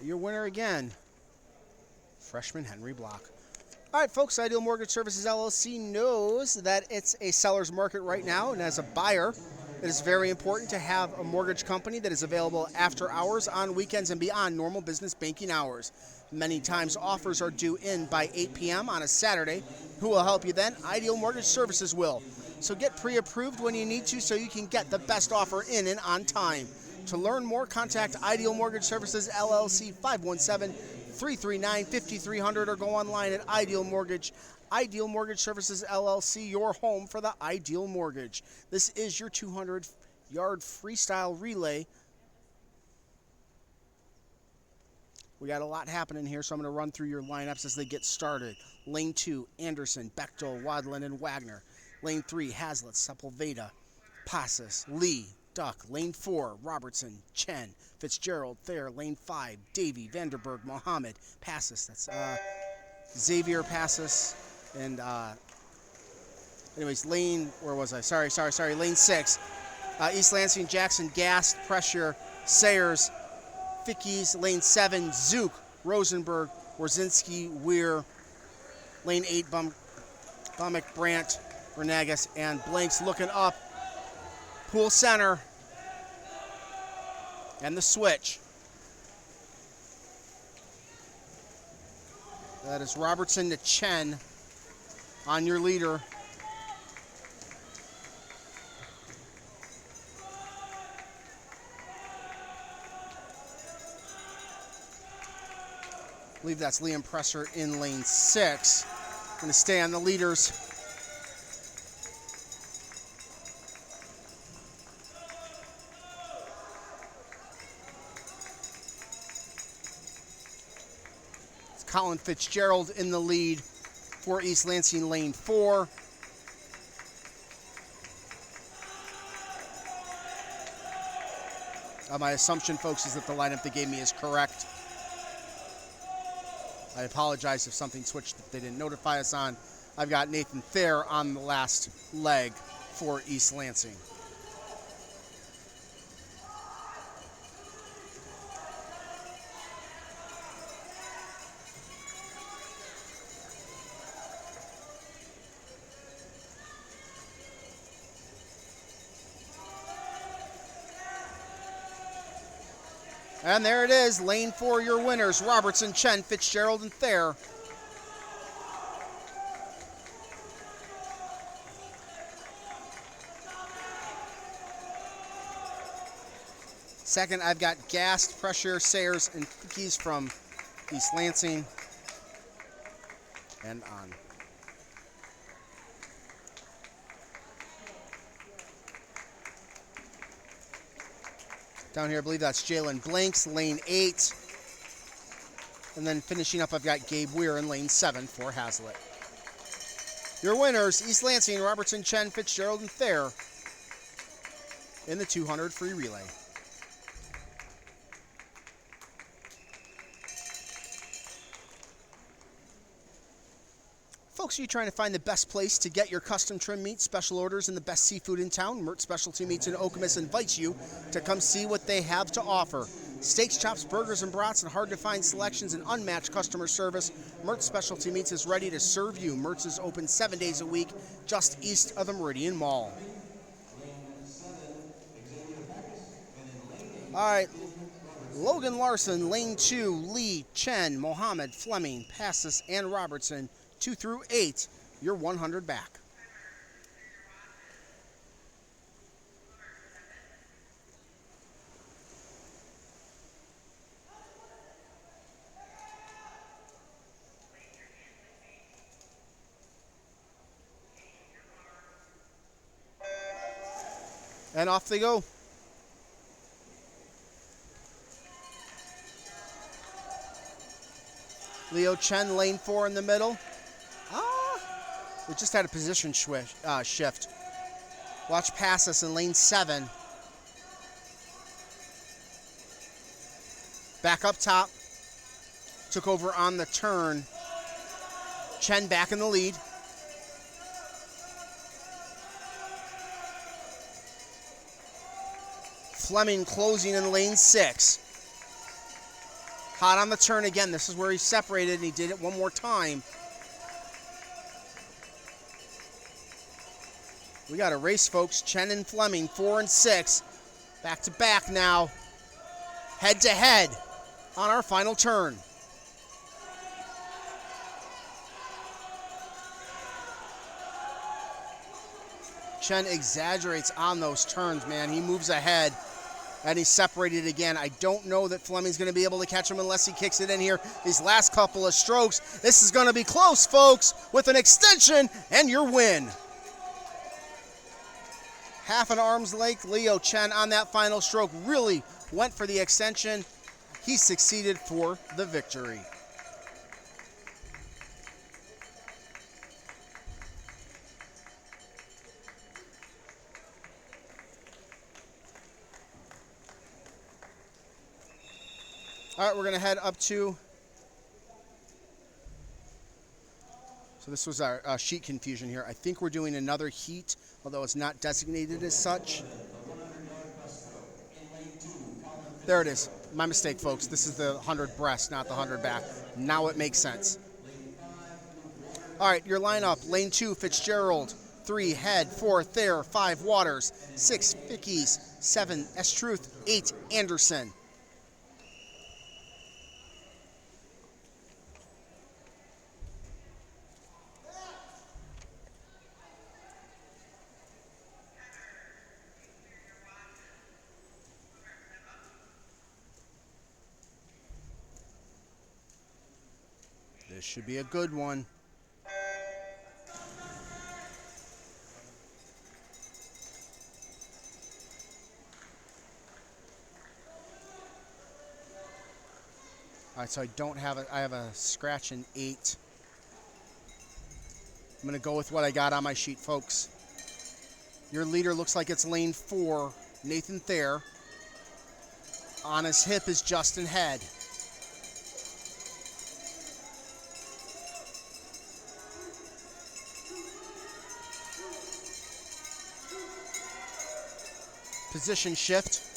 Your winner again, freshman Henry Block. All right, folks, Ideal Mortgage Services LLC knows that it's a seller's market right now, and as a buyer, it is very important to have a mortgage company that is available after hours, on weekends, and beyond normal business banking hours. Many times, offers are due in by 8 p.m. on a Saturday. Who will help you then? Ideal Mortgage Services will. So get pre-approved when you need to so you can get the best offer in and on time. To learn more, contact Ideal Mortgage Services, LLC, 517-339-5300, or go online at Ideal Mortgage Services, LLC, your home for the Ideal Mortgage. This is your 200-yard freestyle relay. We got a lot happening here, so I'm going to run through your lineups as they get started. Lane 2, Anderson, Bechtel, Wadlin, and Wagner. Lane 3, Haslett, Sepulveda, Passes, Lee, Duck. Lane 4, Robertson, Chen, Fitzgerald, Thayer. Lane 5, Davey, Vanderberg, Mohammed, Passes. That's Xavier Passes. And anyways, lane, where was I? Sorry. Lane 6, East Lansing, Jackson, Gast, Pressure, Sayers, Fickies. Lane 7, Zook, Rosenberg, Warzinski, Weir. Lane 8, Bumick, Brandt, Renegas, and Blanks looking up. Pool center. And the switch. That is Robertson to Chen on your leader. I believe that's Liam Presser in lane 6. Going to stay on the leaders. It's Colin Fitzgerald in the lead for East Lansing, lane 4. My assumption, folks, is that the lineup they gave me is correct. I apologize if something switched that they didn't notify us on. I've got Nathan Thayer on the last leg for East Lansing. And there it is, lane 4, your winners, Robertson, Chen, Fitzgerald, and Thayer. Second, I've got Gast, Pressure, Sayers, and Fickies from East Lansing. And on. Down here, I believe that's Jalen Blanks, lane 8. And then finishing up, I've got Gabe Weir in lane 7 for Haslett. Your winners, East Lansing, Robertson, Chen, Fitzgerald, and Thayer in the 200 free relay. Folks, are you trying to find the best place to get your custom trim meat, special orders, and the best seafood in town? Mert Specialty Meats in Okemos invites you to come see what they have to offer. Steaks, chops, burgers, and brats, and hard-to-find selections and unmatched customer service. Mert Specialty Meats is ready to serve you. Mert's is open 7 days a week, just east of the Meridian Mall. All right, Logan Larson, lane 2, Lee, Chen, Mohammed, Fleming, Passes, and Robertson. 2 through 8, you're 100 back. And off they go. Leo Chen, lane 4 in the middle. We just had a position shift. Watch Passes in lane 7. Back up top. Took over on the turn. Chen back in the lead. Fleming closing in lane 6. Hot on the turn again. This is where he separated, and he did it one more time. We got a race, folks. Chen and Fleming, 4 and 6. Back to back now. Head to head on our final turn. Chen exaggerates on those turns, man. He moves ahead. And he's separated again. I don't know that Fleming's going to be able to catch him unless he kicks it in here. These last couple of strokes. This is going to be close, folks, with an extension and your win. Half an arm's length. Leo Chen on that final stroke really went for the extension. He succeeded for the victory. All right, we're going to head up to, so this was our sheet confusion here. I think we're doing another heat, although it's not designated as such. There it is. My mistake, folks. This is the 100 breast, not the 100 back. Now it makes sense. All right, your lineup. Lane 2, Fitzgerald. 3, Head. 4, Thayer. 5, Waters. 6, Vickies. 7, S-Truth. 8, Anderson. This should be a good one. All right, so I don't have it. I have a scratch in 8. I'm going to go with what I got on my sheet, folks. Your leader looks like it's lane 4, Nathan Thayer. On his hip is Justin Head. Position shift.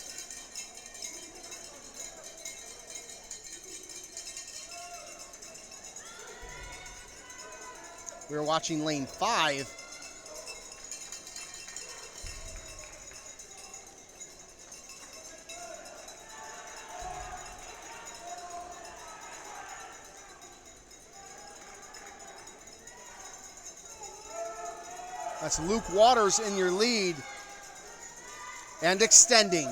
We were watching lane 5. That's Luke Waters in your lead. And extending.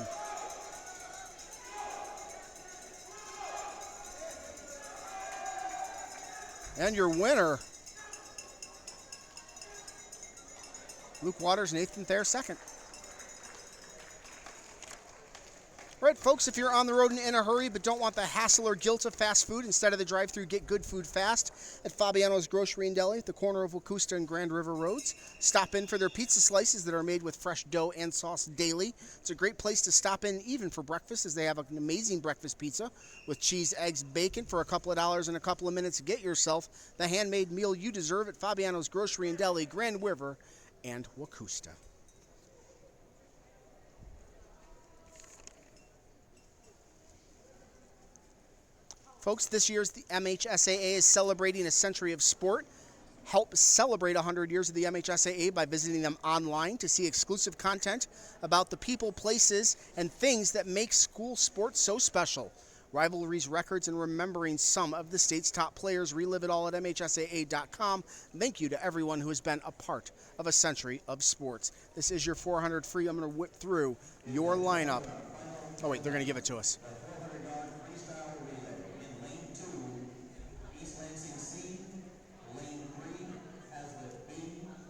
And your winner, Luke Waters, Nathan Thayer, second. All right, folks, if you're on the road and in a hurry but don't want the hassle or guilt of fast food, instead of the drive-thru, get good food fast at Fabiano's Grocery and Deli at the corner of Wacusta and Grand River Roads. Stop in for their pizza slices that are made with fresh dough and sauce daily. It's a great place to stop in even for breakfast, as they have an amazing breakfast pizza with cheese, eggs, bacon for a couple of dollars in a couple of minutes. Get yourself the handmade meal you deserve at Fabiano's Grocery and Deli, Grand River and Wacusta. Folks, this year's the MHSAA is celebrating a century of sport. Help celebrate 100 years of the MHSAA by visiting them online to see exclusive content about the people, places, and things that make school sports so special. Rivalries, records, and remembering some of the state's top players. Relive it all at MHSAA.com. Thank you to everyone who has been a part of a century of sports. This is your 400 free. I'm going to whip through your lineup. Oh, wait, they're going to give it to us.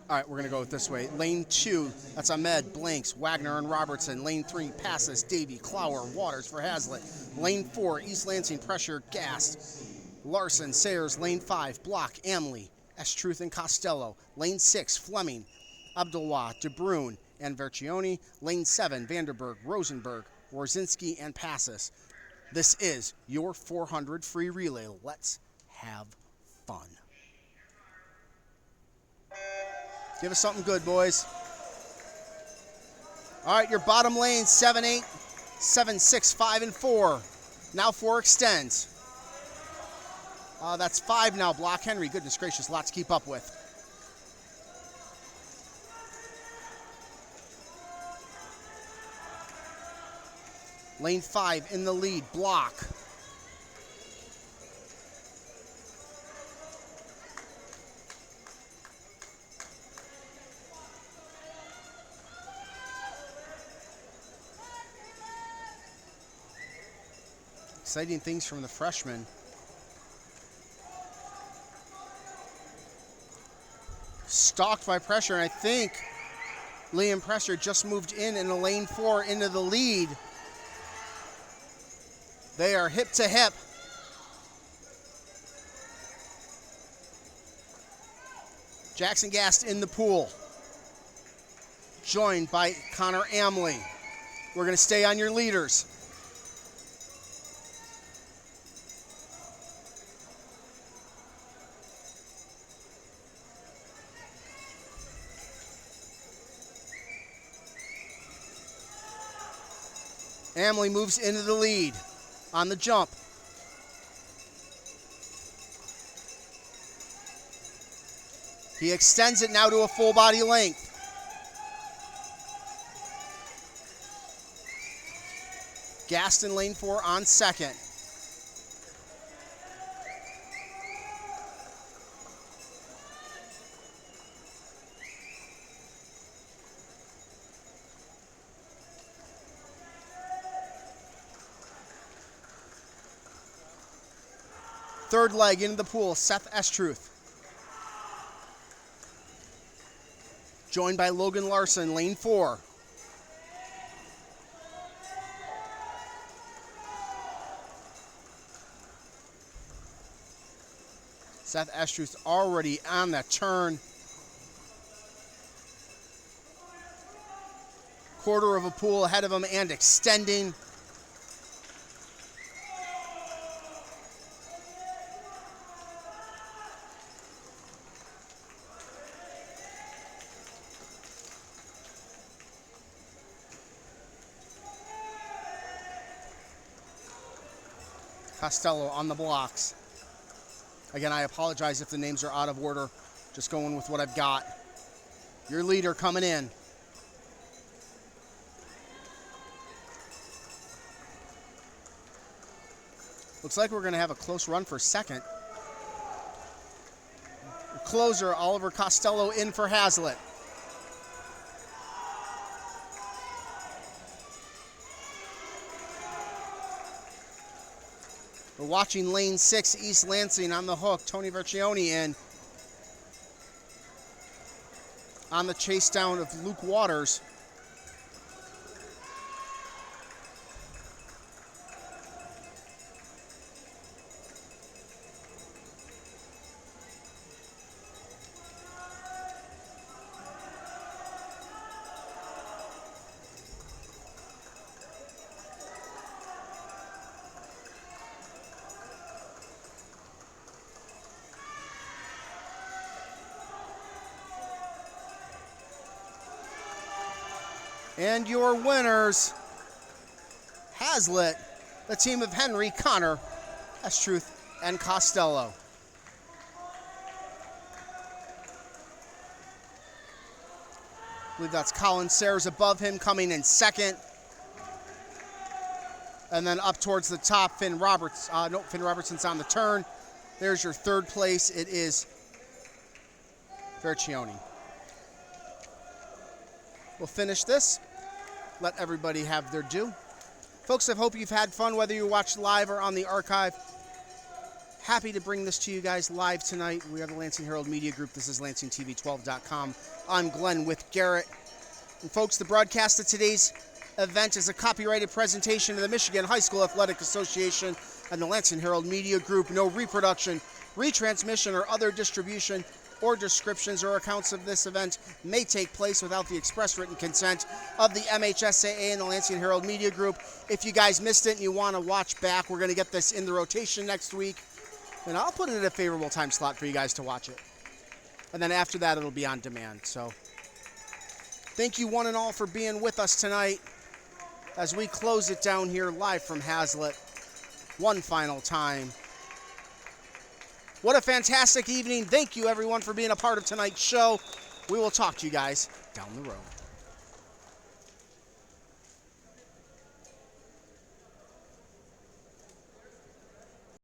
All right, we're going to go with this way. Lane 2, that's Ahmed, Blanks, Wagner, and Robertson. Lane 3, Passes, Davey, Clower, Waters for Haslett. Lane 4, East Lansing, Pressure, Gast, Larson, Sayers. Lane 5, Block, Amley, S-Truth, and Costello. Lane 6, Fleming, Abdulwah, DeBrune, and Vercioni. Lane 7, Vanderberg, Rosenberg, Warzinski, and Passes. This is your 400 free relay. Let's have fun. Give us something good, boys. All right, your bottom lane, 7, 8, 7, 6, 5, and 4. Now 4 extends. That's 5 now, Block. Henry, goodness gracious, lots to keep up with. Lane 5 in the lead, Block. Exciting things from the freshmen. Stalked by pressure, and I think Liam Presser just moved in the lane 4 into the lead. They are hip to hip. Jackson Gast in the pool, joined by Connor Amley. We're going to stay on your leaders. Amley moves into the lead on the jump. He extends it now to a full body length. Gaston lane 4 on second. Third leg into the pool, Seth Estruth. Joined by Logan Larson, lane 4. Seth Estruth already on the turn. Quarter of a pool ahead of him and extending. Costello on the blocks. Again, I apologize if the names are out of order. Just going with what I've got. Your leader coming in. Looks like we're going to have a close run for second. Closer, Oliver Costello in for Haslett. We're watching lane 6, East Lansing on the hook. Tony Vercioni in. On the chase down of Luke Waters. And your winners, Haslett, the team of Henry, Connor, Estruth, and Costello. I believe that's Colin Sayers above him coming in second. And then up towards the top, Finn Roberts. Finn Robertson's on the turn. There's your third place. It is Vercioni. We'll finish this. Let everybody have their due. Folks, I hope you've had fun, whether you watched live or on the archive. Happy to bring this to you guys live tonight. We are the Lansing Herald Media Group. This is LansingTV12.com. I'm Glenn with Garrett. And folks, the broadcast of today's event is a copyrighted presentation of the Michigan High School Athletic Association and the Lansing Herald Media Group. No reproduction, retransmission, or other distribution or descriptions or accounts of this event may take place without the express written consent of the MHSAA and the Lansing Herald Media Group. If you guys missed it and you want to watch back, we're going to get this in the rotation next week, and I'll put it at a favorable time slot for you guys to watch it. And then after that, it'll be on demand. So thank you one and all for being with us tonight as we close it down here live from Haslett one final time. What a fantastic evening. Thank you, everyone, for being a part of tonight's show. We will talk to you guys down the road.